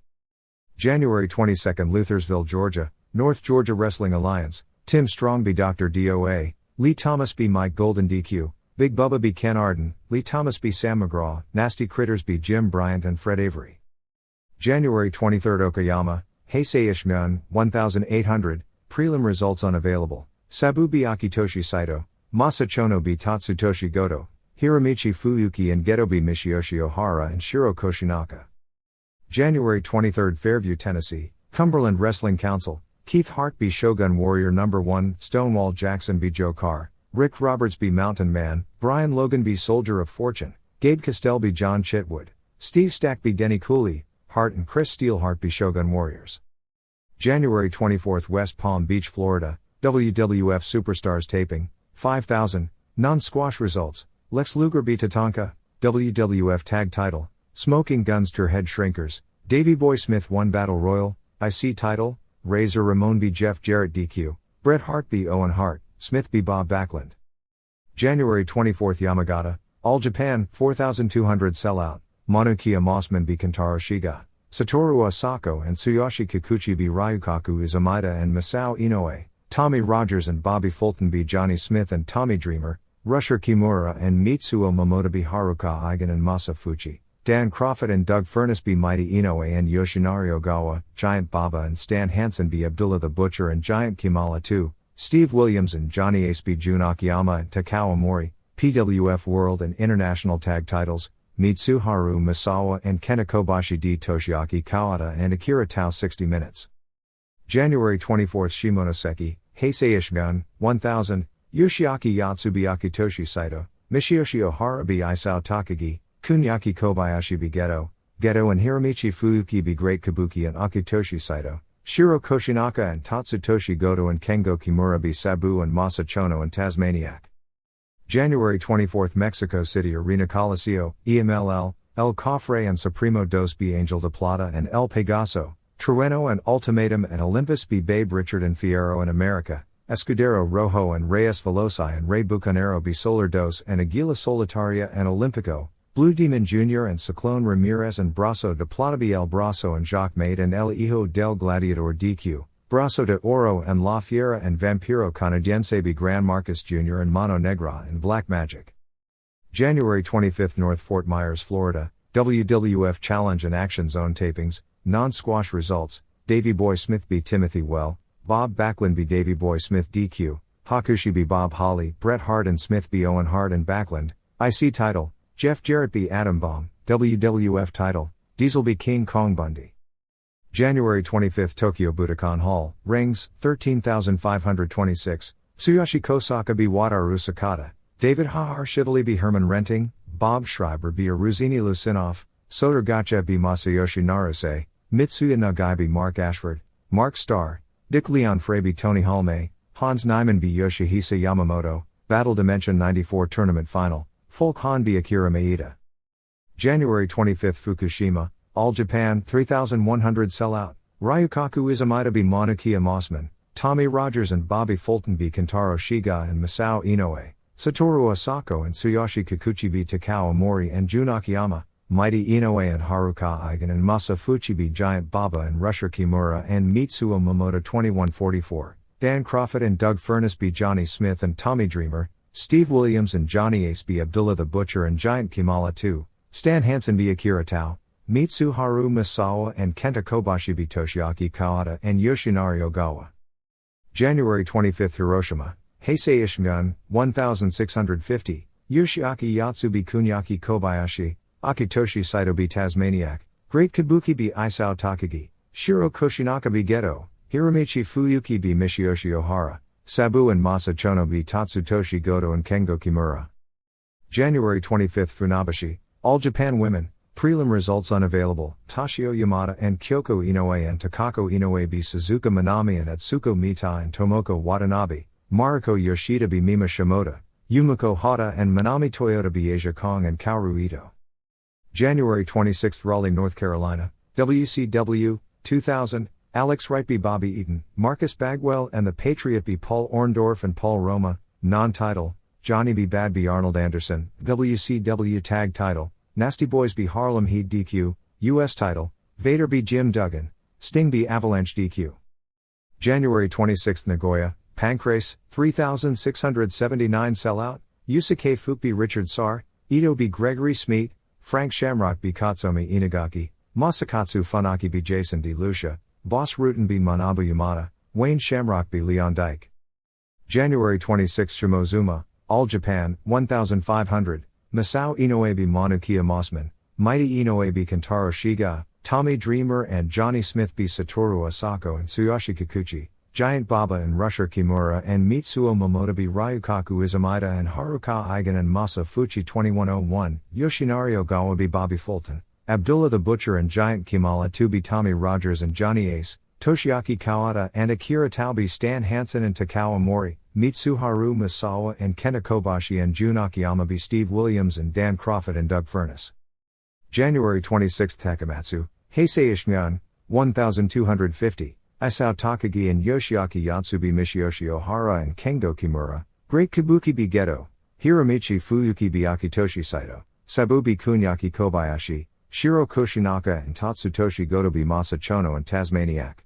January 22nd Luthersville, Georgia, North Georgia Wrestling Alliance, Tim Strong B Dr. DOA, Lee Thomas B Mike Golden DQ, Big Bubba B Ken Arden, Lee Thomas B Sam McGraw, Nasty Critters B Jim Bryant and Fred Avery. January 23rd Okayama, Heisei Ishmun, 1800, prelim results unavailable, Sabu B Akitoshi Saito, Masa Chono B Tatsutoshi Goto, Hiromichi Fuyuki and Geto B Michiyoshi Ohara and Shiro Koshinaka. January 23rd Fairview, Tennessee, Cumberland Wrestling Council, Keith Hart B Shogun Warrior No. 1, Stonewall Jackson B Joe Carr, Rick Roberts B Mountain Man, Brian Logan B Soldier of Fortune, Gabe Castell B John Chitwood, Steve Stack B Denny Cooley, Hart and Chris Steelheart B Shogun Warriors. January 24th West Palm Beach, Florida, WWF Superstars taping, 5,000, non-squash results, Lex Luger B Tatanka, WWF Tag Title, Smoking Guns Tour Head Shrinkers, Davey Boy Smith 1 Battle Royal, IC Title, Razor Ramon B Jeff Jarrett DQ, Bret Hart B Owen Hart, Smith B Bob Backlund. January 24th Yamagata, All Japan, 4,200 sellout, Manukia Mossman B Kentaro Shiga, Satoru Asako and Tsuyoshi Kikuchi B Ryukaku Izumida and Masao Inoue, Tommy Rogers and Bobby Fulton B Johnny Smith and Tommy Dreamer, Rusher Kimura and Mitsuo Momoda B Haruka Eigen and Masa Fuchi, Dan Crawford and Doug Furness B Mighty Inoue and Yoshinari Ogawa, Giant Baba and Stan Hansen B Abdullah the Butcher and Giant Kimala 2, Steve Williams and Johnny Ace B Jun Akiyama and Takao Mori, PWF World and International Tag Titles, Mitsuharu Misawa and Kenta Kobashi D Toshiaki Kawada and Akira Tao 60 Minutes. January 24th Shimonoseki, Heisei Ishgun, 1000, Yoshiaki Yatsubi Akitoshi Saito, Michiyoshi Ohara B Isao Takagi, Kunyaki Kobayashi B Geto, Geto and Hiromichi Fuyuki B Great Kabuki and Akitoshi Saito, Shiro Koshinaka and Tatsutoshi Goto and Kengo Kimura B Sabu and Masa Chono and Tasmaniac. January 24th Mexico City Arena Coliseo, EMLL, El Cofre and Supremo Dos B Angel de Plata and El Pegaso, Trueno and Ultimatum and Olympus B Babe Richard and Fierro in America, Escudero Rojo and Reyes Velosa and Rey Bucanero B Solar Dos and Aguila Solitaria and Olympico, Blue Demon Jr. and Ciclone Ramirez and Brazo de Plata B El Brazo and Jacques Maid and El Hijo del Gladiador DQ, Brazo de Oro and La Fiera and Vampiro Canadiense B Gran Marcus Jr. and Mano Negra and Black Magic. January 25th North Fort Myers, Florida, WWF Challenge and Action Zone tapings, non-squash results, Davey Boy Smith B Timothy Well, Bob Backlund B Davey Boy Smith DQ, Hakushi B Bob Holly, Bret Hart and Smith B Owen Hart and Backlund, IC Title, Jeff Jarrett B Adam Bomb, WWF Title, Diesel B King Kong Bundy. January 25, Tokyo Budokan Hall, rings, 13,526, Tsuyoshi Kosaka b Wataru Sakata, David Hahar Shivali b Herman Renting, Bob Schreiber b Aruzini Lusinov, Soder Gacha b Masayoshi Naruse, Mitsuya Nagai b Mark Ashford, Mark Starr, Dick Leon Frey b Tony Halme, Hans Nyman b Yoshihisa Yamamoto, Battle Dimension 94 Tournament Final, Folk Han b Akira Maeda. January 25, Fukushima, All Japan 3100 Sellout, Ryukaku Izumida b Manukia Mossman, Tommy Rogers and Bobby Fulton b Kentaro Shiga and Masao Inoue, Satoru Asako and Tsuyoshi Kikuchi b Takao Mori and Jun Akiyama, Mighty Inoue and Haruka Eigen and Masa Fuchi b Giant Baba and Rusher Kimura and Mitsuo Momoda 2144, Dan Crawford and Doug Furness b Johnny Smith and Tommy Dreamer, Steve Williams and Johnny Ace b Abdullah the Butcher and Giant Kimala 2, Stan Hansen b Akira Tao, Mitsuharu Misawa and Kenta Kobashi b Toshiaki Kawada and Yoshinari Ogawa. January 25, Hiroshima, Heisei Ishimgun, 1650, Yoshiaki Yatsubi Kunyaki Kobayashi, Akitoshi Saito b Tasmaniac, Great Kabuki b Isao Takagi, Shiro Koshinaka b Geto, Hiromichi Fuyuki b Michiyoshi Ohara, Sabu and Masa Chono b Tatsutoshi Goto and Kengo Kimura. January 25, Funabashi, All Japan Women, prelim results unavailable, Toshio Yamada and Kyoko Inoue and Takako Inoue b Suzuka Minami and Atsuko Mita and Tomoko Watanabe, Mariko Yoshida b Mima Shimoda, Yumiko Hata and Manami Toyota b Asia Kong and Kaoru Ito. January 26, Raleigh, North Carolina, WCW, 2000, Alex Wright b Bobby Eaton, Marcus Bagwell and the Patriot b Paul Orndorff and Paul Roma, non-title, Johnny b Bad b Arnold Anderson, WCW Tag Title, Nasty Boys b Harlem Heat DQ, US Title, Vader b Jim Duggan, Sting b Avalanche DQ. January 26, Nagoya, Pancrase, 3679 Sellout, Yusuke Fuke b Richard Sarr, Ito b Gregory Smeet, Frank Shamrock b Katsumi Inagaki, Masakatsu Funaki b Jason D. Lucia, Boss Rutan b Manabu Yamada, Wayne Shamrock b Leon Dyke. January 26, Shimozuma, All Japan, 1500, Masao Inoue b Manukia Mossman, Mighty Inoue b Kentaro Shiga, Tommy Dreamer and Johnny Smith b Satoru Asako and Tsuyoshi Kikuchi, Giant Baba and Rusher Kimura and Mitsuo Momoda b Ryukaku Izumida and Haruka Eigen and Masa Fuchi 2101, Yoshinari Ogawa b Bobby Fulton, Abdullah the Butcher and Giant Kimala 2 b Tommy Rogers and Johnny Ace, Toshiaki Kawada and Akira Tao b Stan Hansen and Takao Mori, Mitsuharu Misawa and Kenta Kobashi and Jun Akiyama b Steve Williams and Dan Crawford and Doug Furness. January 26, Takamatsu, Heisei Ishimgun, 1250, Isao Takagi and Yoshiaki Yatsubi Michiyoshi Ohara and Kengo Kimura, Great Kabuki b Geto, Hiromichi Fuyuki b Akitoshi Saito, Sabu b Kunyaki Kobayashi, Shiro Koshinaka and Tatsutoshi Goto b Masa Chono and Tasmaniac.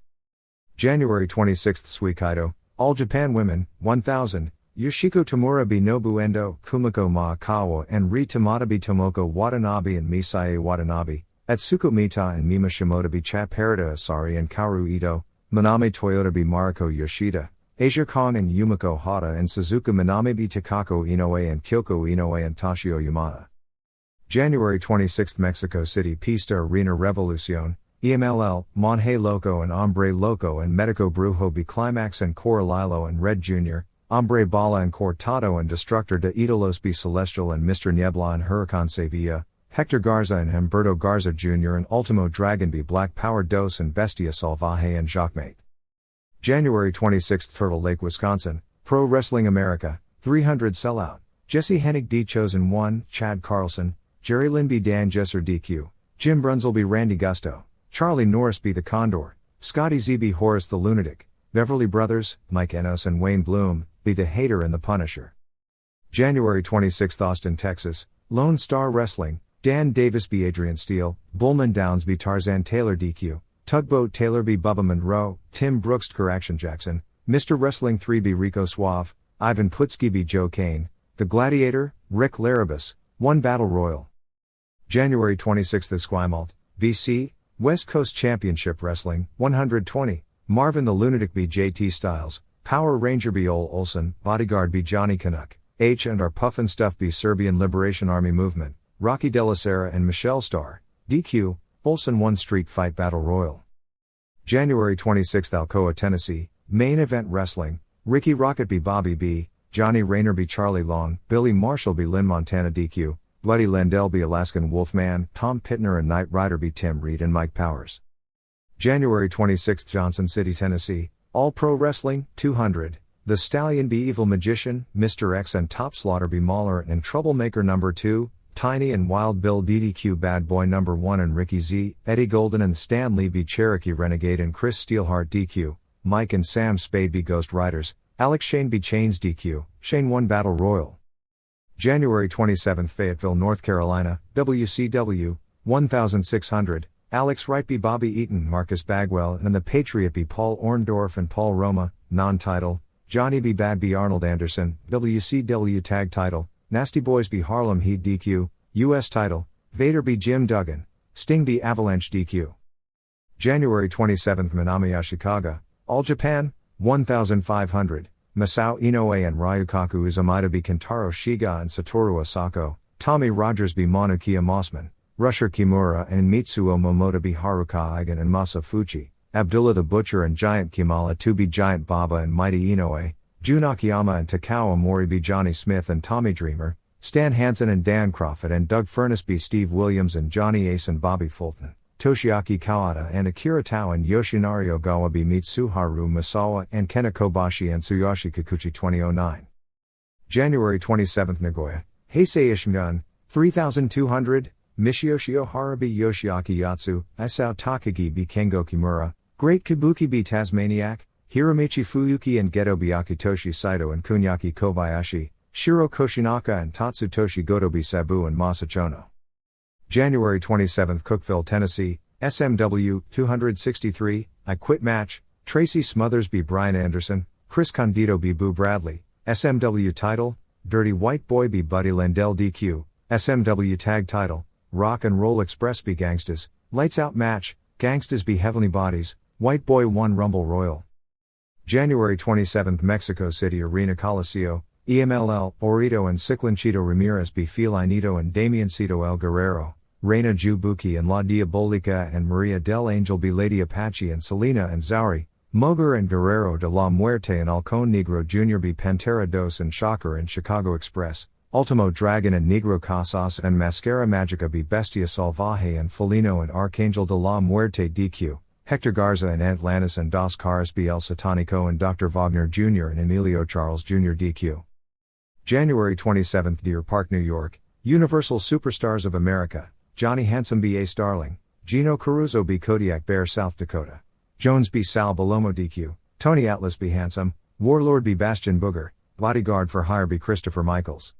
January 26, Suikaido, All Japan Women, 1000, Yoshiko Tamura b Nobu Endo, Kumiko Maakawa and Ri Tamada b Tomoko Watanabe and Misae Watanabe, Atsuko Mita and Mima Shimoda b Chap Harada Asari and Kaoru Ito, Manami Toyota b Mariko Yoshida, Asia Kong and Yumiko Hata and Suzuka Minami b Takako Inoue and Kyoko Inoue and Toshio Yamada. January 26, Mexico City Pista Arena Revolucion, EMLL, Monje Loco and Hombre Loco and Medico Brujo b Climax and Cor Lilo and Red Jr., Hombre Bala and Cortado and Destructor de Idolos b Celestial and Mr. Niebla and Huracan Sevilla, Hector Garza and Humberto Garza Jr. and Ultimo Dragon b Black Power Dos and Bestia Salvaje and Jacquemate. January 26, Turtle Lake, Wisconsin, Pro Wrestling America, 300 Sellout, Jesse Hennig D. Chosen 1, Chad Carlson, Jerry Lynn b Dan Jesser DQ, Jim Brunzel b Randy Gusto, Charlie Norris b The Condor, Scotty Z b Horace the Lunatic, Beverly Brothers, Mike Enos and Wayne Bloom, b The Hater and the Punisher. January 26, Austin, Texas, Lone Star Wrestling, Dan Davis b Adrian Steele, Bullman Downs b Tarzan Taylor DQ, Tugboat Taylor b Bubba Monroe, Tim Brooks Action Jackson, Mr. Wrestling 3 b Rico Suave, Ivan Putski b Joe Kane, The Gladiator, Rick Larabus, One Battle Royal. January 26, Esquimalt, BC, West Coast Championship Wrestling, 120, Marvin the Lunatic b JT Styles, Power Ranger b Ole Olsen, Bodyguard b Johnny Canuck, H&R Puffin Stuff b Serbian Liberation Army Movement, Rocky De La Sera and Michelle Starr, DQ, Olsen 1 Street Fight Battle Royal. January 26th Alcoa, Tennessee, Main Event Wrestling, Ricky Rocket b Bobby B, Johnny Rayner b Charlie Long, Billy Marshall b Lynn Montana DQ, Buddy Landell b Alaskan Wolfman, Tom Pittner and Knight Rider b Tim Reed and Mike Powers. January 26th Johnson City, Tennessee, All Pro Wrestling, 200, The Stallion b Evil Magician, Mr. X and Top Slaughter b Mauler and Troublemaker No. 2, Tiny and Wild Bill DDQ Bad Boy No. 1 and Ricky Z, Eddie Golden and Stan Lee b Cherokee Renegade and Chris Steelheart DQ, Mike and Sam Spade b Ghost Riders, Alex Shane b Chains DQ, Shane 1 Battle Royal. January 27th Fayetteville, North Carolina, WCW, 1600, Alex Wright b Bobby Eaton, Marcus Bagwell and the Patriot b Paul Orndorff and Paul Roma, non-title, Johnny b Bad b Arnold Anderson, WCW Tag Title, Nasty Boys b Harlem Heat DQ, US Title, Vader b Jim Duggan, Sting b Avalanche DQ. January 27th Minami Ashikaga, All Japan, 1500, Masao Inoue and Ryukaku Uzumida b Kentaro Shiga and Satoru Osako, Tommy Rogers b Manukiya Mossman, Rusher Kimura and Mitsuo Momota b Haruka Eigen and Masa Fuchi, Abdullah the Butcher and Giant Kimala 2 b Giant Baba and Mighty Inoue, Jun Akiyama and Takao Mori b Johnny Smith and Tommy Dreamer, Stan Hansen and Dan Crawford and Doug Furness b Steve Williams and Johnny Ace and Bobby Fulton, Toshiaki Kawada and Akira Tao and Yoshinari Ogawa b Mitsuharu Masawa and Kena Kobashi and Tsuyoshi Kikuchi 2009. January 27th Nagoya, Heisei Ishimgun, 3200, Mishiyoshi Ohara b Yoshiaki Yatsu, Isao Takagi b Kengo Kimura, Great Kabuki b Tasmaniac, Hiromichi Fuyuki and Geto b Akitoshi Saito and Kunyaki Kobayashi, Shiro Koshinaka and Tatsutoshi Goto b Sabu and Masachono. January 27th Cookeville, Tennessee, SMW, 263, I Quit Match, Tracy Smothers b Brian Anderson, Chris Condito b Boo Bradley, SMW Title, Dirty White Boy b Buddy Landell DQ, SMW Tag Title, Rock and Roll Express b Gangstas, Lights Out Match, Gangstas b Heavenly Bodies, White Boy 1 Rumble Royal. January 27th Mexico City Arena Coliseo, EMLL, Orito and Ciclanchito Ramirez b Felinito and Damian Cito El Guerrero, Reina Jubuki and La Diabolica and Maria del Angel b Lady Apache and Selena and Zauri, Moger and Guerrero de la Muerte and Halcón Negro Jr. b Pantera Dos and Shocker and Chicago Express, Ultimo Dragon and Negro Casas and Mascara Magica b Bestia Salvaje and Felino and Archangel de la Muerte DQ, Hector Garza and Atlantis and Dos Caras b El Satanico and Dr. Wagner Jr. and Emilio Charles Jr. DQ. January 27th Deer Park, New York, Universal Superstars of America, Johnny Handsome b A Starling, Gino Caruso b Kodiak Bear South Dakota, Jones b Sal Balomo DQ, Tony Atlas b Handsome, Warlord b Bastion Booger, Bodyguard for Hire b Christopher Michaels.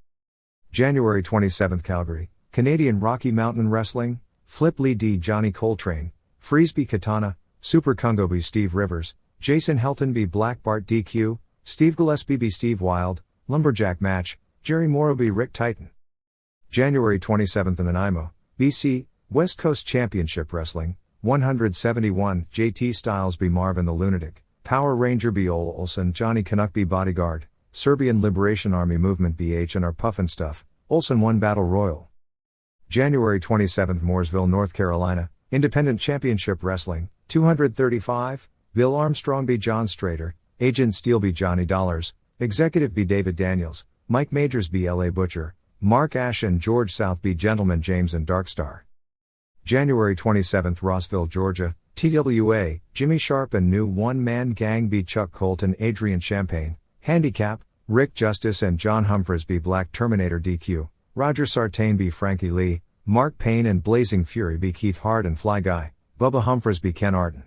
January 27th Calgary, Canadian Rocky Mountain Wrestling, Flip Lee d Johnny Coltrane, Freeze b Katana, Super Kungo b Steve Rivers, Jason Helton b Black Bart DQ, Steve Gillespie b Steve Wild, Lumberjack Match, Jerry Morrow b Rick Titan. January 27th in Nanaimo, BC, West Coast Championship Wrestling, 171, JT Styles b Marvin the Lunatic, Power Ranger b Ole Olsen, Johnny Canuck b Bodyguard, Serbian Liberation Army Movement BH and R Puffin Stuff, Olsen 1 Battle Royal. January 27th Mooresville, North Carolina, Independent Championship Wrestling, 235, Bill Armstrong b John Strader, Agent Steel b Johnny Dollars, Executive b David Daniels, Mike Majors b L.A. Butcher, Mark Ash and George South b Gentleman James and Darkstar. January 27th Rossville, Georgia, TWA, Jimmy Sharp and New One Man Gang b Chuck Colton, Adrian Champagne, Handicap, Rick Justice and John Humphreys b Black Terminator DQ, Roger Sartain b Frankie Lee, Mark Payne and Blazing Fury b Keith Hart and Fly Guy, Bubba Humphreys b Ken Arden.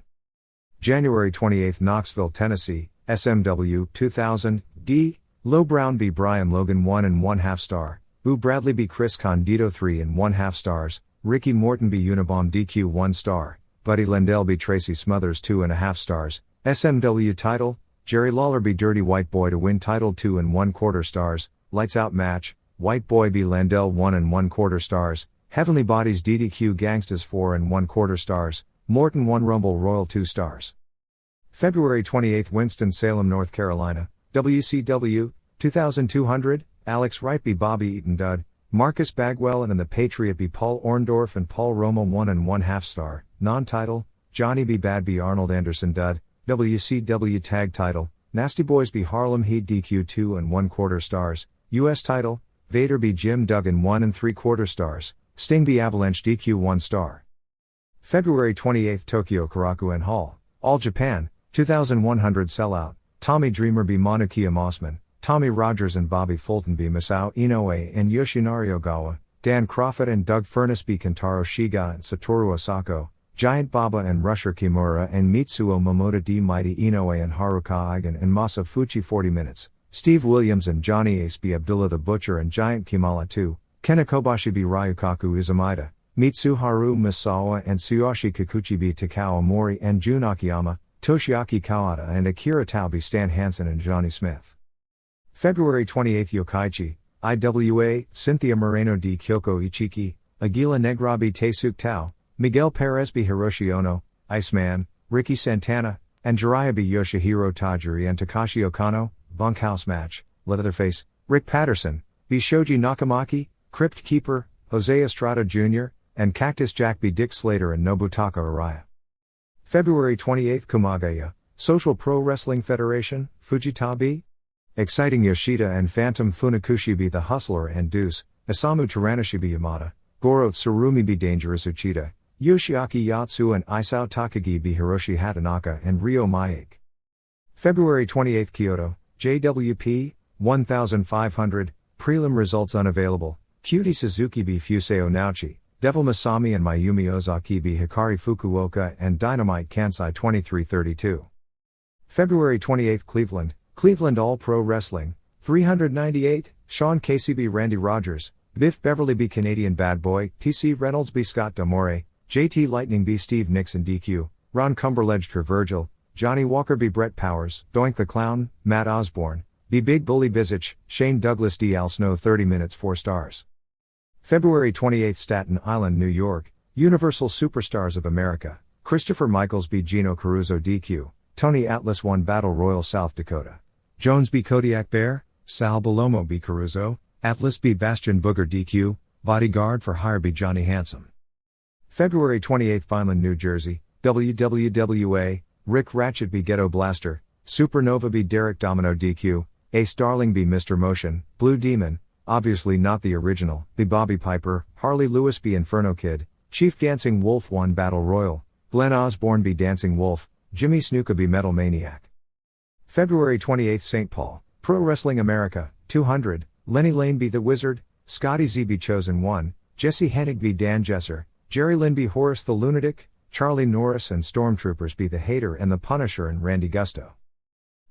January 28th Knoxville, Tennessee, SMW 2000, D, Low Brown b Brian Logan 1 1/2 star, U Bradley b Chris Condito 3 1/2 stars, Ricky Morton b Unabomb DQ 1 star, Buddy Lendell b Tracy Smothers 2.5 stars, SMW title, Jerry Lawler b Dirty White Boy to win title 2 1/4 stars, Lights Out Match, White Boy b Landell 1 1/4 stars, Heavenly Bodies DDQ Gangstas 4 1/4 stars, Morton 1 Rumble Royal 2 stars. February 28th Winston-Salem, North Carolina, WCW, 2200, Alex Wright b Bobby Eaton Dud, Marcus Bagwell and the Patriot b Paul Orndorff and Paul Roma 1 1/2 star, non-title, Johnny B. Bad B. Arnold Anderson Dud, WCW Tag Title, Nasty Boys B. Harlem Heat DQ 2 and 1/4 stars, US Title, Vader B. Jim Duggan 1 and 3/4 stars, Sting B. Avalanche DQ 1 star. February 28 Tokyo Korakuen Hall, All Japan, 2100 sellout, Tommy Dreamer B. Manukia Mossman, Tommy Rogers and Bobby Fulton B. Masao Inoue and Yoshinari Ogawa, Dan Crawford and Doug Furness B. Kentaro Shiga and Satoru Osako, Giant Baba and Rusher Kimura and Mitsuo Momota D. Mighty Inoue and Haruka Eigen and Masa Fuchi 40 minutes, Steve Williams and Johnny Ace B. Abdullah the Butcher and Giant Kimala 2, Kena Kobashi B. Ryukaku Izumida, Mitsuharu Misawa and Tsuyoshi Kikuchi B. Takao Mori and Jun Akiyama, Toshiaki Kawada and Akira Tao B. Stan Hansen and Johnny Smith. February 28 Yokaichi, IWA, Cynthia Moreno D. Kyoko Ichiki, Aguila Negra B. Taesuk Tao, Miguel Perez B. Hiroshi Ono, Iceman, Ricky Santana, and Jiraiya B. Yoshihiro Tajiri and Takashi Okano, Bunkhouse Match, Leatherface, Rick Patterson, B. Shoji Nakamaki, Crypt Keeper, Jose Estrada Jr., and Cactus Jack B. Dick Slater and Nobutaka Araya. February 28 Kumagaya, Social Pro Wrestling Federation, Fujita B. Exciting Yoshida and Phantom Funakushi B. The Hustler and Deuce, Isamu Tyranishi B. Yamada, Goro Tsurumi B. Dangerous Uchida, Yoshiaki Yatsu and Isao Takagi B. Hiroshi Hatanaka and Ryo Maik. February 28 Kyoto, JWP, 1500, prelim results unavailable, Cutie Suzuki B. Fuseo Naochi, Devil Masami and Mayumi Ozaki B. Hikari Fukuoka and Dynamite Kansai 2332. February 28 Cleveland, Cleveland All Pro Wrestling, 398, Sean Casey B. Randy Rogers, Biff Beverly B. Canadian Bad Boy, T.C. Reynolds B. Scott D'Amore, J.T. Lightning B. Steve Nixon DQ, Ron Cumberledge Virgil, Johnny Walker B. Brett Powers, Doink the Clown, Matt Osborne, B. Big Bully Bizich, Shane Douglas D. Al Snow 30 minutes 4 stars. February 28 Staten Island, New York, Universal Superstars of America, Christopher Michaels B. Gino Caruso DQ, Tony Atlas 1 Battle Royal South Dakota, Jones B. Kodiak Bear, Sal Balomo B. Caruso, Atlas B. Bastion Booger DQ, Bodyguard for Hire B. Johnny Handsome. February 28 Vineland, New Jersey, WWWA, Rick Ratchet B. Ghetto Blaster, Supernova B. Derek Domino DQ, Ace Darling B. Mr. Motion, Blue Demon, obviously not the original, B. Bobby Piper, Harley Lewis B. Inferno Kid, Chief Dancing Wolf 1 Battle Royal, Glenn Osborne B. Dancing Wolf, Jimmy Snuka B. Metal Maniac. February 28 St. Paul, Pro Wrestling America, 200, Lenny Lane B. The Wizard, Scotty Z. B. Chosen 1, Jesse Hennig B. Dan Jesser, Jerry Lynn B. Horace the Lunatic, Charlie Norris and Stormtroopers B. The Hater and the Punisher and Randy Gusto.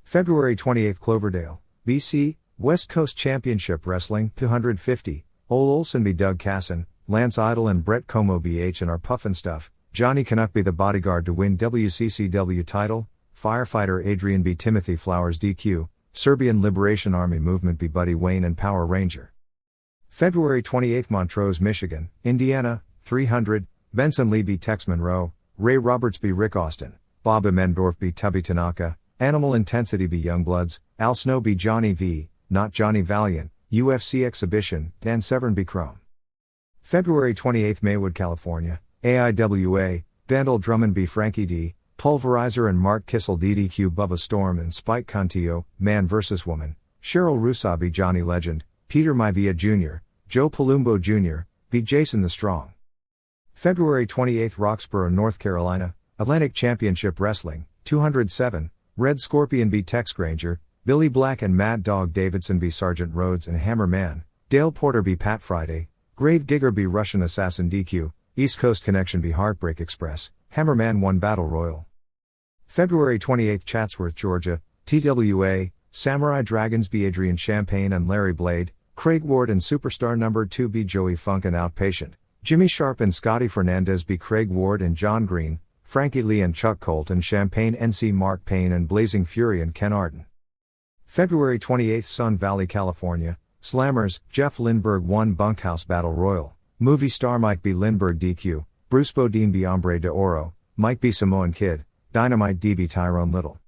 February 28 Cloverdale, BC, West Coast Championship Wrestling, 250, Ole Olson B. Doug Casson, Lance Idol and Brett Como BH and our Puffin' Stuff, Johnny Canuck B. The Bodyguard to win WCCW title, Firefighter Adrian B. Timothy Flowers DQ, Serbian Liberation Army Movement B. Buddy Wayne and Power Ranger. February 28 Montrose, Michigan, Indiana, 300, Benson Lee B. Tex Monroe, Ray Roberts B. Rick Austin, Bob Emendorf B. Tubby Tanaka, Animal Intensity B. Youngblood, Al Snow B. Johnny V., Not Johnny Valiant, UFC Exhibition, Dan Severn B. Chrome. February 28 Maywood, California, AIWA, Vandal Drummond B. Frankie D., Pulverizer and Mark Kissel DDQ Bubba Storm and Spike Contillo, Man vs. Woman, Cheryl Rusaw B. Johnny Legend, Peter Maivia Jr., Joe Palumbo Jr., B. Jason the Strong. February 28 Roxborough, North Carolina, Atlantic Championship Wrestling, 207, Red Scorpion B. Tex Granger, Billy Black and Mad Dog Davidson B. Sergeant Rhodes and Hammer Man, Dale Porter B. Pat Friday, Grave Digger B. Russian Assassin DQ, East Coast Connection B. Heartbreak Express, Hammerman 1 Battle Royal. February 28 Chatsworth, Georgia, TWA, Samurai Dragons B. Adrian Champagne and Larry Blade, Craig Ward and Superstar No. 2 B. Joey Funk and Outpatient, Jimmy Sharp and Scotty Fernandez B. Craig Ward and John Green, Frankie Lee and Chuck Colt and Champagne NC Mark Payne and Blazing Fury and Ken Arden. February 28 Sun Valley, California, Slammers, Jeff Lindbergh 1 Bunkhouse Battle Royal, Movie Star Mike B. Lindbergh DQ, Bruce Bodine B. Hombre de Oro, Mike B. Samoan Kid, Dynamite DB Tyrone Little.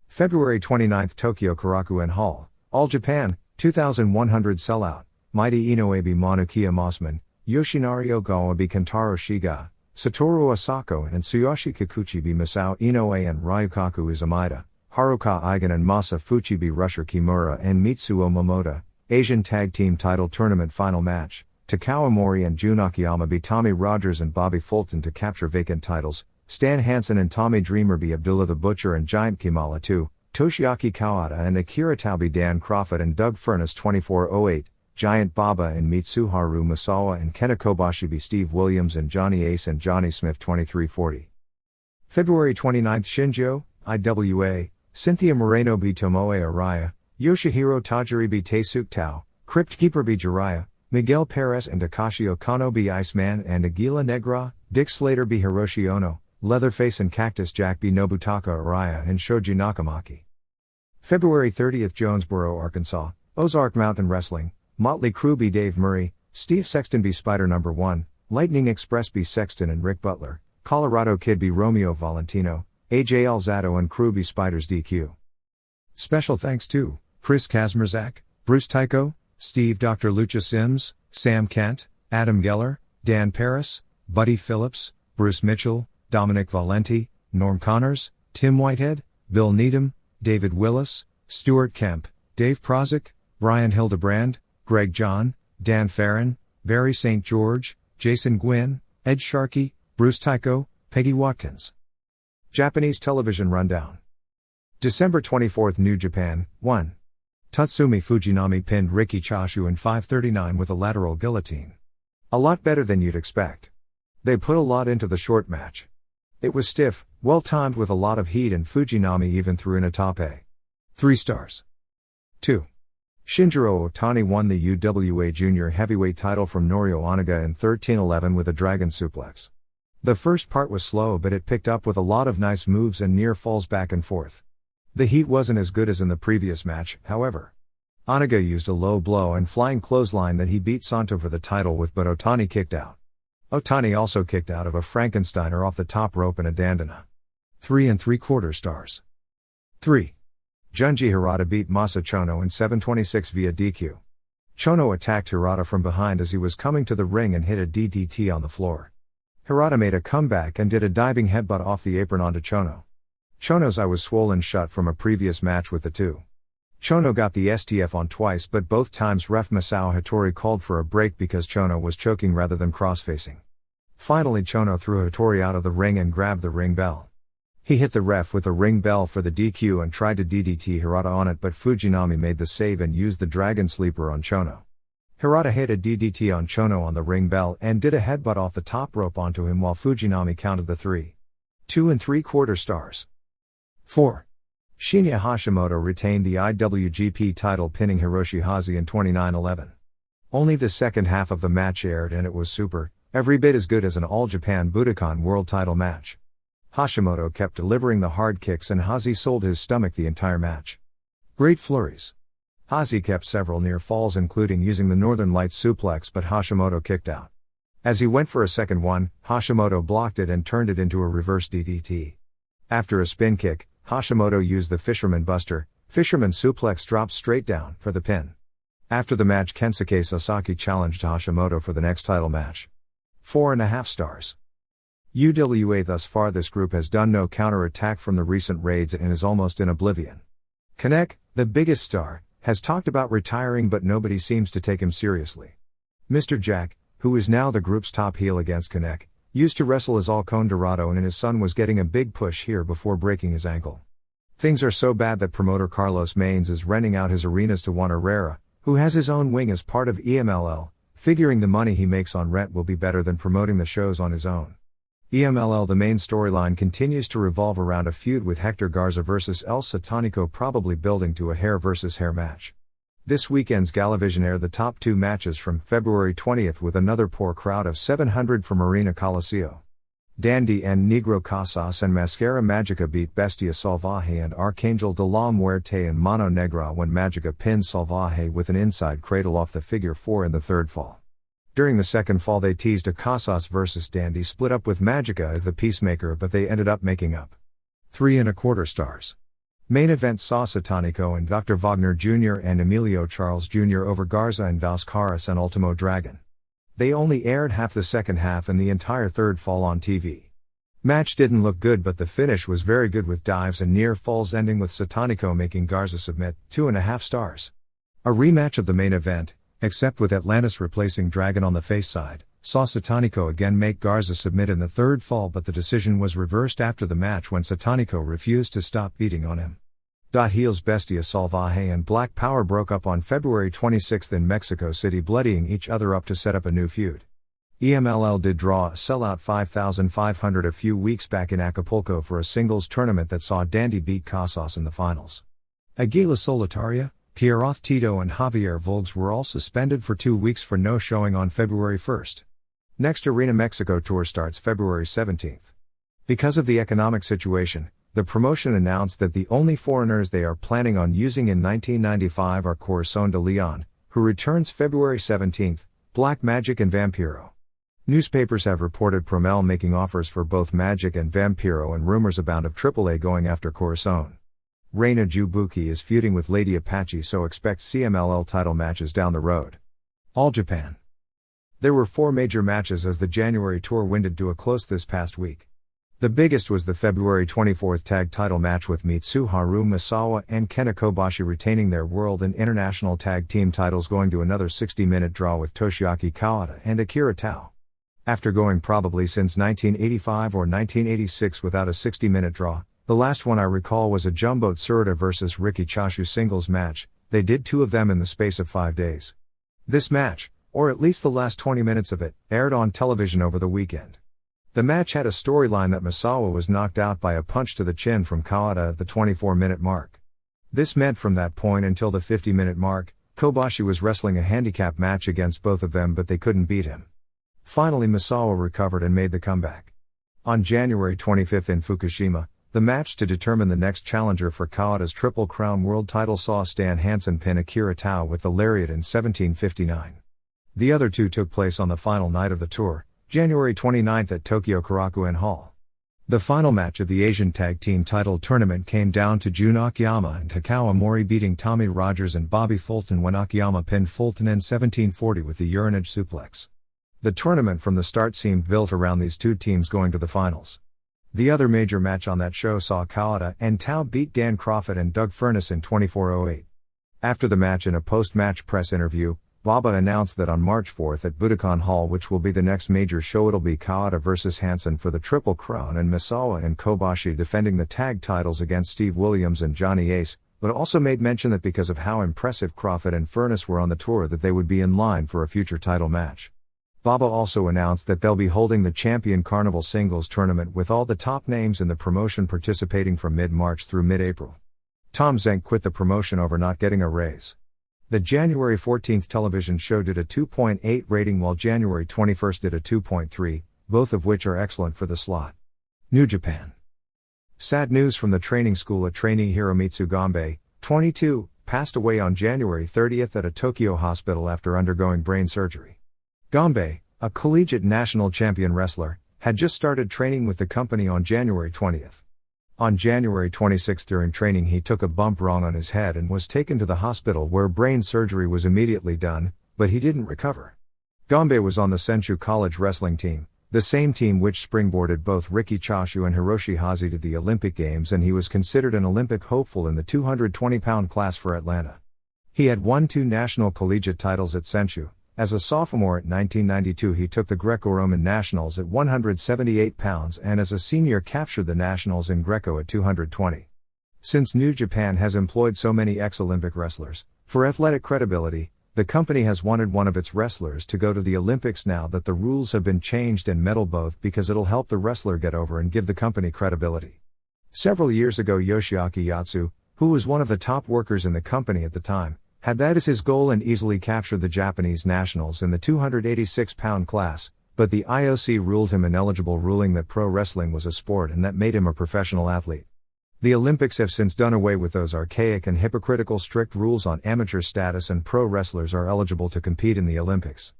February 29 Tokyo Korakuen Hall, All Japan, 2100 sellout, Mighty Inoue B. Manukia Mossman, Yoshinari Ogawa B. Kentaro Shiga, Satoru Asako and Tsuyoshi Kikuchi be Masao Inoue and Ryukaku Izumida, Haruka Eigen and Masa Fuchibe Rusher Kimura and Mitsuo Momota, Asian Tag Team Title Tournament Final Match, Takao Mori and Jun Akiyama be Tommy Rogers and Bobby Fulton to capture vacant titles, Stan Hansen and Tommy Dreamer be Abdullah the Butcher and Giant Kimala 2, Toshiaki Kawada and Akira Tao be Dan Crawford and Doug Furnace 2408, Giant Baba and Mitsuharu Masawa and Kenta Kobashi be Steve Williams and Johnny Ace and Johnny Smith 2340. February 29, Shinjo, IWA, Cynthia Moreno be Tomoe Araya, Yoshihiro Tajiri be Taesuk Tao, Crypt Keeper be Jiraiya, Miguel Perez and Takashi Okano be Iceman and Aguila Negra, Dick Slater be Hiroshi Ono, Leatherface and Cactus Jack be Nobutaka Araya and Shoji Nakamaki. February 30, Jonesboro, Arkansas, Ozark Mountain Wrestling, Motley Crue be Dave Murray, Steve Sexton be Spider No. 1, Lightning Express be Sexton and Rick Butler, Colorado Kid be Romeo Valentino, AJ Alzado and Crew be Spiders DQ. Special thanks to Chris Kazmierzak, Bruce Tycho, Steve Dr. Lucha Sims, Sam Kent, Adam Geller, Dan Paris, Buddy Phillips, Bruce Mitchell, Dominic Valenti, Norm Connors, Tim Whitehead, Bill Needham, David Willis, Stuart Kemp, Dave Prozik, Brian Hildebrand, Greg John, Dan Farron, Barry St. George, Jason Gwynn, Ed Sharkey, Bruce Tycho, Peggy Watkins. Japanese Television Rundown. December 24, New Japan, 1. Tatsumi Fujinami pinned Riki Choshu in 5:39 with a lateral guillotine. A lot better than you'd expect. They put a lot into the short match. It was stiff, well-timed with a lot of heat and Fujinami even threw in a tape. 3 stars. 2. Shinjiro Otani won the UWA Junior Heavyweight title from Norio Oniga in 13:11 with a dragon suplex. The first part was slow but it picked up with a lot of nice moves and near falls back and forth. The heat wasn't as good as in the previous match, however. Oniga used a low blow and flying clothesline that he beat Santo for the title with but Otani kicked out. Otani also kicked out of a Frankensteiner off the top rope and a dandana. 3 3/4 stars. 3. Junji Hirata beat Masa Chono in 7:26 via DQ. Chono attacked Hirata from behind as he was coming to the ring and hit a DDT on the floor. Hirata made a comeback and did a diving headbutt off the apron onto Chono. Chono's eye was swollen shut from a previous match with the two. Chono got the STF on twice but both times ref Masao Hattori called for a break because Chono was choking rather than cross-facing. Finally Chono threw Hattori out of the ring and grabbed the ring bell. He hit the ref with a ring bell for the DQ and tried to DDT Hirata on it but Fujinami made the save and used the Dragon Sleeper on Chono. Hirata hit a DDT on Chono on the ring bell and did a headbutt off the top rope onto him while Fujinami counted the 3. 2 3/4 stars. 4. Shinya Hashimoto retained the IWGP title pinning Hiroshi Hashi in 29:11. Only the second half of the match aired and it was super, every bit as good as an All Japan Budokan World title match. Hashimoto kept delivering the hard kicks and Hashi sold his stomach the entire match. Great flurries. Hashi kept several near falls including using the Northern Lights suplex but Hashimoto kicked out. As he went for a second one, Hashimoto blocked it and turned it into a reverse DDT. After a spin kick, Hashimoto used the Fisherman Buster, Fisherman Suplex dropped straight down, for the pin. After the match Kensuke Sasaki challenged Hashimoto for the next title match. 4.5 stars. UWA thus far this group has done no counter-attack from the recent raids and is almost in oblivion. Kanek, the biggest star, has talked about retiring but nobody seems to take him seriously. Mr. Jack, who is now the group's top heel against Kanek, used to wrestle as Alcon Dorado and his son was getting a big push here before breaking his ankle. Things are so bad that promoter Carlos Maines is renting out his arenas to Juan Herrera, who has his own wing as part of EMLL, figuring the money he makes on rent will be better than promoting the shows on his own. EMLL. The main storyline continues to revolve around a feud with Hector Garza vs El Satanico, probably building to a hair versus hair match. This weekend's Galavision aired the top 2 matches from February 20th with another poor crowd of 700 from Arena Coliseo. Dandy and Negro Casas and Mascara Magica beat Bestia Salvaje and Arcangel de la Muerte and Mano Negra when Magica pinned Salvaje with an inside cradle off the figure 4 in the third fall. During the second fall they teased a Casas vs Dandy split up with Magica as the peacemaker but they ended up making up. 3 1/4 stars. Main event saw Satanico and Dr. Wagner Jr. and Emilio Charles Jr. over Garza and Dos Caras and Ultimo Dragon. They only aired half the second half and the entire third fall on TV. Match didn't look good, but the finish was very good with dives and near falls, ending with Satanico making Garza submit, 2.5 stars. A rematch of the main event, except with Atlantis replacing Dragon on the face side, saw Satanico again make Garza submit in the third fall, but the decision was reversed after the match when Satanico refused to stop beating on him. Heels Bestia Salvaje and Black Power broke up on February 26 in Mexico City, bloodying each other up to set up a new feud. EMLL did draw a sellout 5,500 a few weeks back in Acapulco for a singles tournament that saw Dandy beat Casas in the finals. Aguila Solitaria, Pierroth Tito and Javier Volgs were all suspended for 2 weeks for no showing on February 1. Next Arena Mexico tour starts February 17. Because of the economic situation, the promotion announced that the only foreigners they are planning on using in 1995 are Corazon de Leon, who returns February 17, Black Magic and Vampiro. Newspapers have reported Promel making offers for both Magic and Vampiro, and rumors abound of AAA going after Corazon. Reina Jubuki is feuding with Lady Apache, so expect CMLL title matches down the road. All Japan. There were 4 major matches as the January tour winded to a close this past week. The biggest was the February 24 tag title match with Mitsuharu Misawa and Kenta Kobashi retaining their world and international tag team titles, going to another 60-minute draw with Toshiaki Kawada and Akira Tao. After going probably since 1985 or 1986 without a 60-minute draw, the last one I recall was a Jumbo Tsuruta vs Riki Choshu singles match. They did 2 of them in the space of 5 days. This match, or at least the last 20 minutes of it, aired on television over the weekend. The match had a storyline that Misawa was knocked out by a punch to the chin from Kawada at the 24-minute mark. This meant from that point until the 50-minute mark, Kobashi was wrestling a handicap match against both of them, but they couldn't beat him. Finally Misawa recovered and made the comeback. On January 25 in Fukushima, the match to determine the next challenger for Kawada's Triple Crown World title saw Stan Hansen pin Akira Tao with the lariat in 17:59. The other 2 took place on the final night of the tour, January 29 at Tokyo Korakuen Hall. The final match of the Asian Tag Team title tournament came down to Jun Akiyama and Takao Mori beating Tommy Rogers and Bobby Fulton when Akiyama pinned Fulton in 1740 with the urinage suplex. The tournament from the start seemed built around these 2 teams going to the finals. The other major match on that show saw Kawada and Tao beat Dan Crawford and Doug Furnace in 24:08. After the match, in a post-match press interview, Baba announced that on March 4 at Budokan Hall, which will be the next major show, it'll be Kawada vs Hansen for the Triple Crown and Misawa and Kobashi defending the tag titles against Steve Williams and Johnny Ace, but also made mention that because of how impressive Crawford and Furnace were on the tour that they would be in line for a future title match. Baba also announced that they'll be holding the Champion Carnival Singles Tournament with all the top names in the promotion participating from mid-March through mid-April. Tom Zenk quit the promotion over not getting a raise. The January 14 television show did a 2.8 rating while January 21 did a 2.3, both of which are excellent for the slot. New Japan. Sad news from the training school. A trainee, Hiromitsu Gombe, 22, passed away on January 30 at a Tokyo hospital after undergoing brain surgery. Gombe, a collegiate national champion wrestler, had just started training with the company on January 20. On January 26 during training he took a bump wrong on his head and was taken to the hospital where brain surgery was immediately done, but he didn't recover. Gombe was on the Senshu College wrestling team, the same team which springboarded both Riki Choshu and Hiroshi Hazi to the Olympic Games, and he was considered an Olympic hopeful in the 220-pound class for Atlanta. He had won 2 national collegiate titles at Senshu. As a sophomore at 1992 he took the Greco-Roman Nationals at 178 pounds and as a senior captured the Nationals in Greco at 220. Since New Japan has employed so many ex-Olympic wrestlers, for athletic credibility, the company has wanted one of its wrestlers to go to the Olympics now that the rules have been changed and medal both, because it'll help the wrestler get over and give the company credibility. Several years ago Yoshiaki Yatsu, who was one of the top workers in the company at the time, had that as his goal and easily captured the Japanese nationals in the 286-pound class, but the IOC ruled him ineligible, ruling that pro wrestling was a sport and that made him a professional athlete. The Olympics have since done away with those archaic and hypocritical strict rules on amateur status, and pro wrestlers are eligible to compete in the Olympics.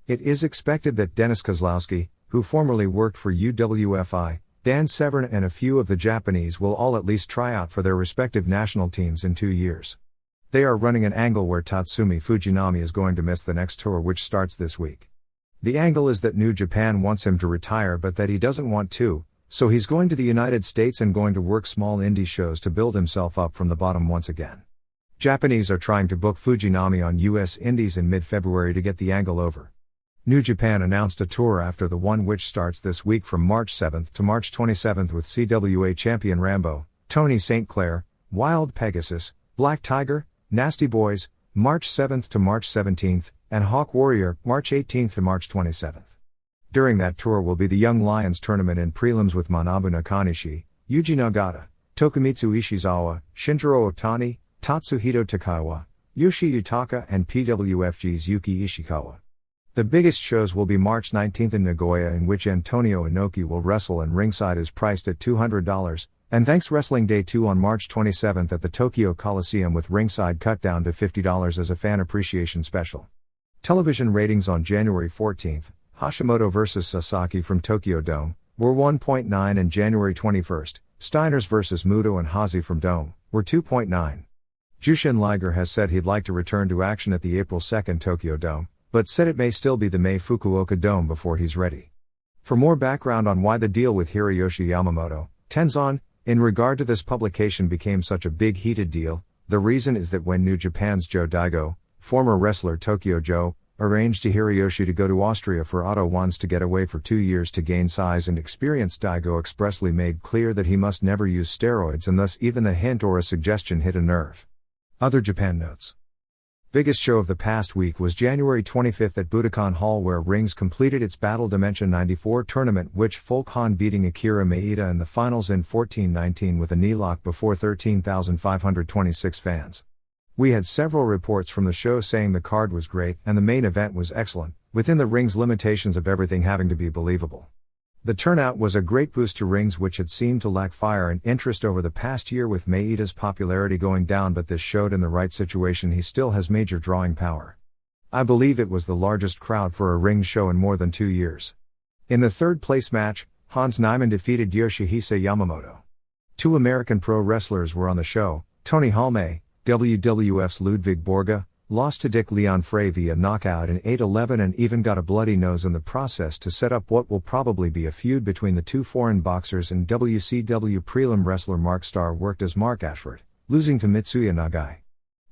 It is expected that Dennis Kozlowski, who formerly worked for UWFI, Dan Severn and a few of the Japanese will all at least try out for their respective national teams in 2 years. They are running an angle where Tatsumi Fujinami is going to miss the next tour, which starts this week. The angle is that New Japan wants him to retire but that he doesn't want to, so he's going to the United States and going to work small indie shows to build himself up from the bottom once again. Japanese are trying to book Fujinami on US Indies in mid-February to get the angle over. New Japan announced a tour after the one which starts this week from March 7th to March 27th with CWA champion Rambo, Tony St. Clair, Wild Pegasus, Black Tiger, Nasty Boys, March 7th to March 17th, and Hawk Warrior, March 18th to March 27th. During that tour will be the Young Lions tournament in prelims with Manabu Nakanishi, Yuji Nagata, Tokumitsu Ishizawa, Shintaro Otani, Tatsuhito Takaiwa, Yoshi Yutaka and PWFG's Yuki Ishikawa. The biggest shows will be March 19th in Nagoya, in which Antonio Inoki will wrestle and ringside is priced at $200, and Thanks Wrestling Day 2 on March 27th at the Tokyo Coliseum with ringside cut down to $50 as a fan appreciation special. Television ratings on January 14th, Hashimoto vs. Sasaki from Tokyo Dome, were 1.9 and January 21st, Steiners vs. Muto and Hazy from Dome, were 2.9. Jushin Liger has said he'd like to return to action at the April 2nd Tokyo Dome, but said it may still be the May Fukuoka Dome before he's ready. For more background on why the deal with Hiroyoshi Yamamoto, Tenzan, in regard to this publication became such a big heated deal, the reason is that when New Japan's Joe Daigo, former wrestler Tokyo Joe, arranged to Hiroyoshi to go to Austria for Auto Ones to get away for 2 years to gain size and experience, Daigo expressly made clear that he must never use steroids, and thus even the hint or a suggestion hit a nerve. Other Japan notes. Biggest show of the past week was January 25th at Budokan Hall, where Rings completed its Battle Dimension 94 tournament, which Fulcon beating Akira Maeda in the finals in 14-19 with a knee lock before 13,526 fans. We had several reports from the show saying the card was great and the main event was excellent, within the Rings limitations of everything having to be believable. The turnout was a great boost to Rings, which had seemed to lack fire and interest over the past year with Maeda's popularity going down, but this showed in the right situation he still has major drawing power. I believe it was the largest crowd for a Rings show in more than 2 years. In the third place match, Hans Niemann defeated Yoshihisa Yamamoto. 2 American pro wrestlers were on the show. Tony Halme, WWF's Ludwig Borga, lost to Dick Leon Frey via knockout in 8-11 and even got a bloody nose in the process to set up what will probably be a feud between the 2 foreign boxers, and WCW prelim wrestler Mark Starr worked as Mark Ashford, losing to Mitsuya Nagai.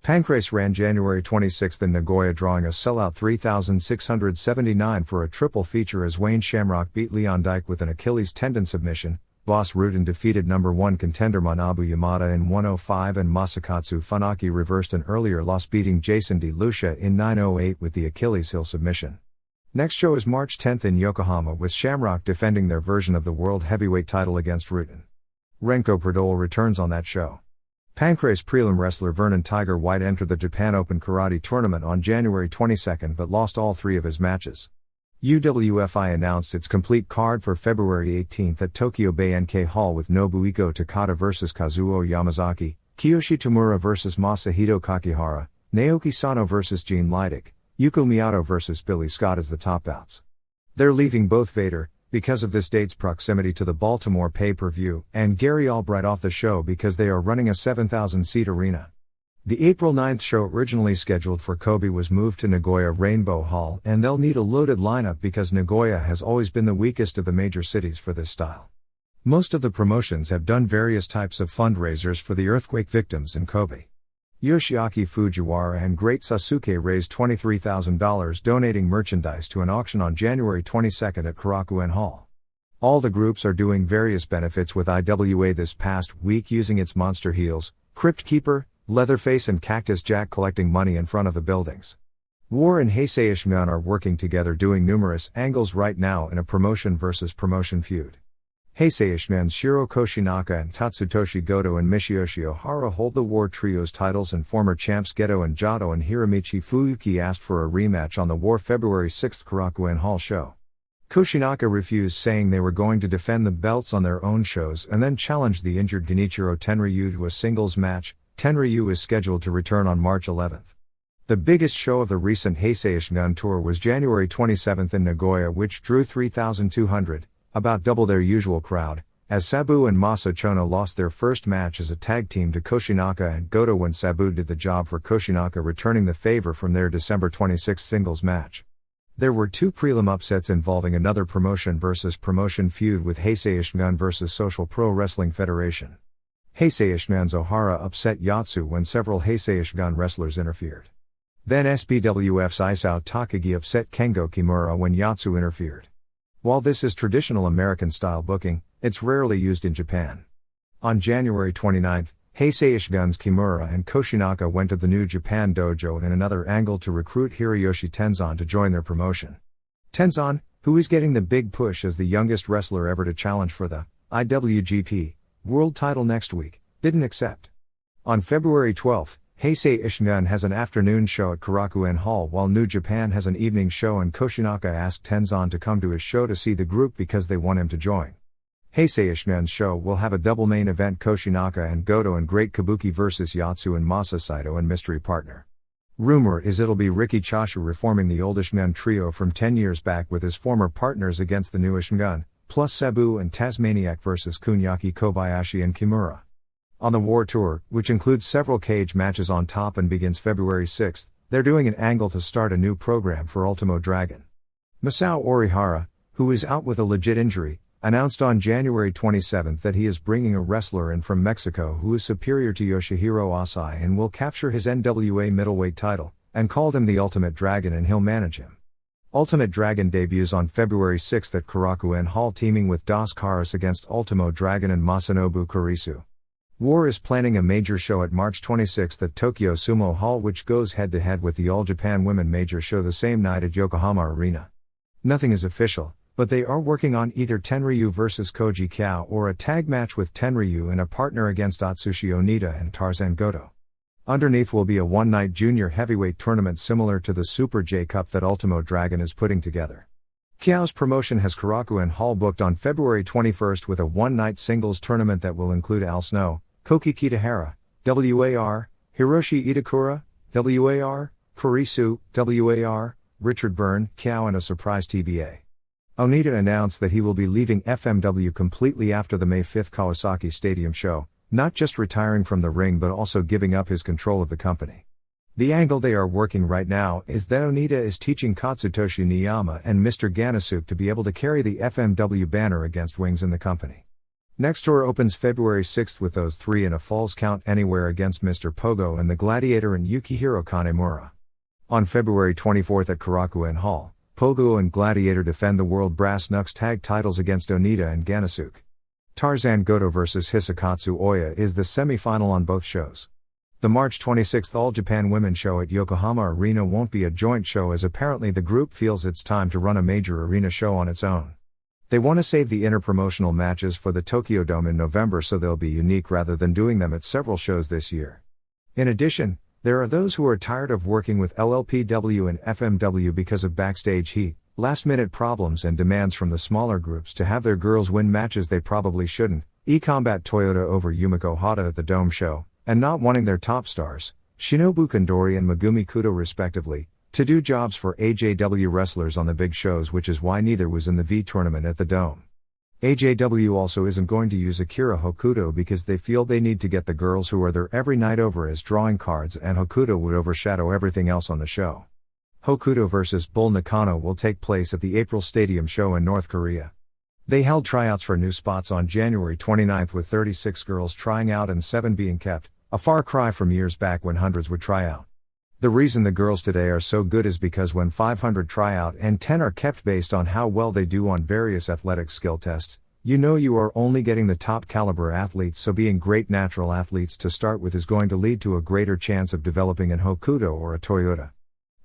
Pancrase ran January 26th in Nagoya, drawing a sellout 3,679 for a triple feature as Wayne Shamrock beat Leon Dyke with an Achilles tendon submission. Boss Rutan defeated number 1 contender Manabu Yamada in 105 and Masakatsu Funaki reversed an earlier loss, beating Jason DeLucia in 908 with the Achilles heel submission. Next show is March 10th in Yokohama, with Shamrock defending their version of the World Heavyweight title against Rutan. Renko Pradol returns on that show. Pancrase prelim wrestler Vernon Tiger White entered the Japan Open Karate Tournament on January 22nd but lost all 3 of his matches. UWFI announced its complete card for February 18th at Tokyo Bay NK Hall with Nobuhiko Takada vs Kazuo Yamazaki, Kiyoshi Tamura vs Masahito Kakihara, Naoki Sano vs Gene Leidick, Yuko Miyato vs Billy Scott as the top bouts. They're leaving both Vader, because of this date's proximity to the Baltimore pay-per-view, and Gary Albright off the show because they are running a 7,000-seat arena. The April 9th show, originally scheduled for Kobe, was moved to Nagoya Rainbow Hall, and they'll need a loaded lineup because Nagoya has always been the weakest of the major cities for this style. Most of the promotions have done various types of fundraisers for the earthquake victims in Kobe. Yoshiaki Fujiwara and Great Sasuke raised $23,000 donating merchandise to an auction on January 22nd at Korakuen Hall. All the groups are doing various benefits with IWA this past week, using its Monster Heels, Crypt Keeper, Leatherface and Cactus Jack collecting money in front of the buildings. War and Heisei Ishimon are working together, doing numerous angles right now in a promotion versus promotion feud. Heisei Ishimon's Shiro Koshinaka and Tatsutoshi Goto and Michiyoshi Ohara hold the War Trios titles, and former champs Geto and Jado and Hiramichi Fuyuki asked for a rematch on the War February 6 Korakuen Hall show. Koshinaka refused, saying they were going to defend the belts on their own shows and then challenged the injured Genichiro Tenryu to a singles match. Tenryu is scheduled to return on March 11th. The biggest show of the recent Heisei Ishimon tour was January 27th in Nagoya, which drew 3,200, about double their usual crowd, as Sabu and Masa Chono lost their first match as a tag team to Koshinaka and Goto when Sabu did the job for Koshinaka, returning the favor from their December 26 singles match. There were two prelim upsets involving another promotion versus promotion feud with Heisei Ishingun versus Social Pro Wrestling Federation. Heisei Ishingun's Ohara upset Yatsu when several Heisei Ishingun wrestlers interfered. Then SBWF's Isao Takagi upset Kengo Kimura when Yatsu interfered. While this is traditional American-style booking, it's rarely used in Japan. On January 29, Heisei Ishigun's Kimura and Koshinaka went to the New Japan Dojo in another angle to recruit Hiroyoshi Tenzan to join their promotion. Tenzan, who is getting the big push as the youngest wrestler ever to challenge for the Iwgp World title next week, didn't accept. On February 12, Heisei Ishigun has an afternoon show at Korakuen Hall while New Japan has an evening show, and Koshinaka asked Tenzan to come to his show to see the group because they want him to join. Heisei Ishigun's show will have a double main event: Koshinaka and Goto and Great Kabuki vs Yatsu and Masa Saito and mystery partner. Rumor is it'll be Riki Choshu reforming the old Ishigun trio from 10 years back with his former partners against the new Ishigun, plus Sabu and Tasmaniac vs Kunyaki Kobayashi and Kimura. On the War Tour, which includes several cage matches on top and begins February 6, they're doing an angle to start a new program for Ultimo Dragon. Masao Orihara, who is out with a legit injury, announced on January 27 that he is bringing a wrestler in from Mexico who is superior to Yoshihiro Asai and will capture his NWA middleweight title, and called him the Ultimate Dragon, and he'll manage him. Ultimate Dragon debuts on February 6 at Korakuen Hall, teaming with Das Caras against Ultimo Dragon and Masanobu Kurisu. War is planning a major show at March 26 at Tokyo Sumo Hall, which goes head-to-head with the All Japan Women major show the same night at Yokohama Arena. Nothing is official, but they are working on either Tenryu vs Koji Kyo or a tag match with Tenryu and a partner against Atsushi Onita and Tarzan Goto. Underneath will be a one-night junior heavyweight tournament similar to the Super J Cup that Ultimo Dragon is putting together. Kyo's promotion has Korakuen Hall booked on February 21 with a one-night singles tournament that will include Al Snow, Koki Kitahara, WAR, Hiroshi Itakura, WAR, Kurisu, WAR, Richard Byrne, Kyo, and a surprise TBA. Onita announced that he will be leaving FMW completely after the May 5 Kawasaki Stadium show, not just retiring from the ring but also giving up his control of the company. The angle they are working right now is that Onita is teaching Katsutoshi Niyama and Mr. Ganasuke to be able to carry the FMW banner against Wings in the company. Next tour opens February 6 with those three in a Falls Count Anywhere against Mr. Pogo and the Gladiator and Yukihiro Kanemura. On February 24 at Korakuen Hall, Pogo and Gladiator defend the World Brass Knucks tag titles against Onita and Ganasuke. Tarzan Goto vs Hisakatsu Oya is the semi-final on both shows. The March 26 All Japan Women show at Yokohama Arena won't be a joint show, as apparently the group feels it's time to run a major arena show on its own. They want to save the inter-promotional matches for the Tokyo Dome in November, so they'll be unique rather than doing them at several shows this year. In addition, there are those who are tired of working with LLPW and FMW because of backstage heat, last-minute problems and demands from the smaller groups to have their girls win matches they probably shouldn't, e-Combat Toyota over Yumiko Hata at the Dome show, and not wanting their top stars, Shinobu Kandori and Megumi Kudo respectively, to do jobs for AJW wrestlers on the big shows, which is why neither was in the V tournament at the Dome. AJW also isn't going to use Akira Hokuto because they feel they need to get the girls who are there every night over as drawing cards, and Hokuto would overshadow everything else on the show. Hokuto vs Bull Nakano will take place at the April Stadium show in North Korea. They held tryouts for new spots on January 29 with 36 girls trying out and 7 being kept, a far cry from years back when hundreds would try out. The reason the girls today are so good is because when 500 try out and 10 are kept based on how well they do on various athletic skill tests, you know you are only getting the top caliber athletes, so being great natural athletes to start with is going to lead to a greater chance of developing an Hokuto or a Toyota.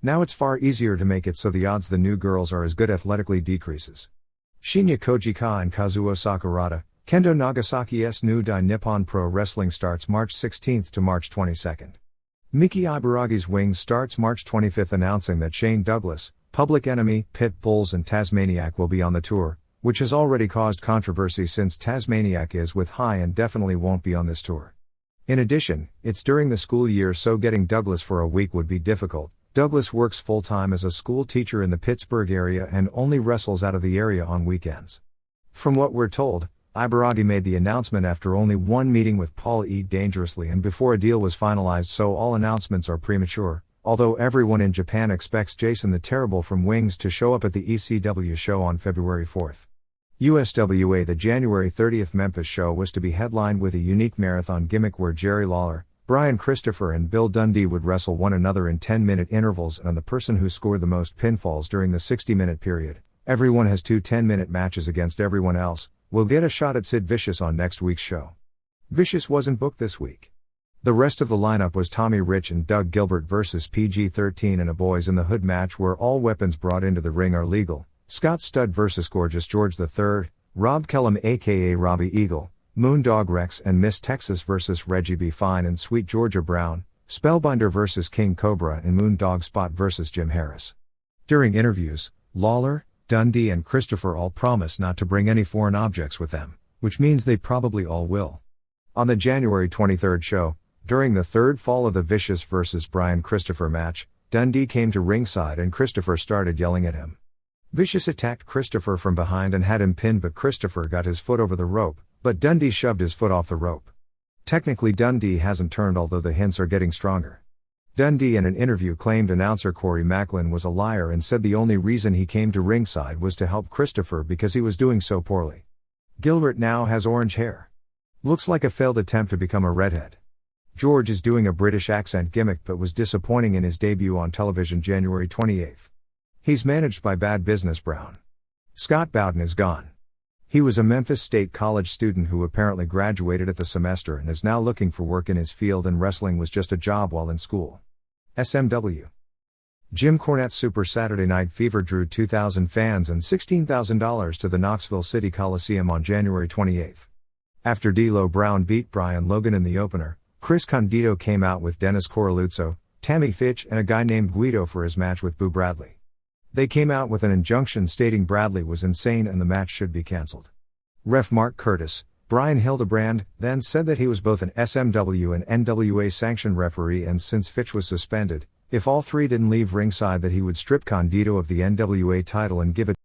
Now it's far easier to make it so the odds the new girls are as good athletically decreases. Shinya Kojika and Kazuo Sakurada, Kendo Nagasaki's New Dai Nippon Pro Wrestling starts March 16 to March 22. Miki Ibaragi's Wings starts March 25, announcing that Shane Douglas, Public Enemy, Pit Bulls and Tasmaniac will be on the tour, which has already caused controversy since Tasmaniac is with High and definitely won't be on this tour. In addition, it's during the school year, so getting Douglas for a week would be difficult. Douglas works full-time as a school teacher in the Pittsburgh area and only wrestles out of the area on weekends. From what we're told, Ibaragi made the announcement after only one meeting with Paul E. Dangerously and before a deal was finalized, so all announcements are premature. although everyone in Japan expects Jason the Terrible from Wings to show up at the ECW show on February 4th. USWA. The January 30th Memphis show was to be headlined with a unique marathon gimmick where Jerry Lawler, Brian Christopher and Bill Dundee would wrestle one another in 10-minute intervals, and the person who scored the most pinfalls during the 60-minute period, everyone has 2 10-minute matches against everyone else, will get a shot at Sid Vicious on next week's show. Vicious wasn't booked this week. The rest of the lineup was Tommy Rich and Doug Gilbert versus PG-13 in a Boys in the Hood match where all weapons brought into the ring are legal, Scott Studd versus Gorgeous George III, Rob Kellum aka Robbie Eagle, Moondog Rex and Miss Texas versus Reggie B. Fine and Sweet Georgia Brown, Spellbinder versus King Cobra and Moondog Spot versus Jim Harris. During interviews, Lawler, Dundee and Christopher all promised not to bring any foreign objects with them, which means they probably all will. On the January 23rd show, during the third fall of the Vicious vs. Brian Christopher match, Dundee came to ringside and Christopher started yelling at him. Vicious attacked Christopher from behind and had him pinned, but Christopher got his foot over the rope, but Dundee shoved his foot off the rope. Technically Dundee hasn't turned, although the hints are getting stronger. Dundee in an interview claimed announcer Corey Macklin was a liar and said the only reason he came to ringside was to help Christopher because he was doing so poorly. Gilbert now has orange hair. Looks like a failed attempt to become a redhead. George is doing a British accent gimmick but was disappointing in his debut on television January 28th. He's managed by Bad Business Brown. Scott Bowden is gone. He was a Memphis State College student who apparently graduated at the semester and is now looking for work in his field, and wrestling was just a job while in school. SMW. Jim Cornette's Super Saturday Night Fever drew 2,000 fans and $16,000 to the Knoxville City Coliseum on January 28. After D'Lo Brown beat Brian Logan in the opener, Chris Candido came out with Dennis Corraluzzo, Tammy Fitch and a guy named Guido for his match with Boo Bradley. They came out with an injunction stating Bradley was insane and the match should be cancelled. Ref Mark Curtis, Brian Hildebrand, then said that he was both an SMW and NWA sanctioned referee, and since Fitch was suspended, if all three didn't leave ringside, that he would strip Candido of the NWA title and give it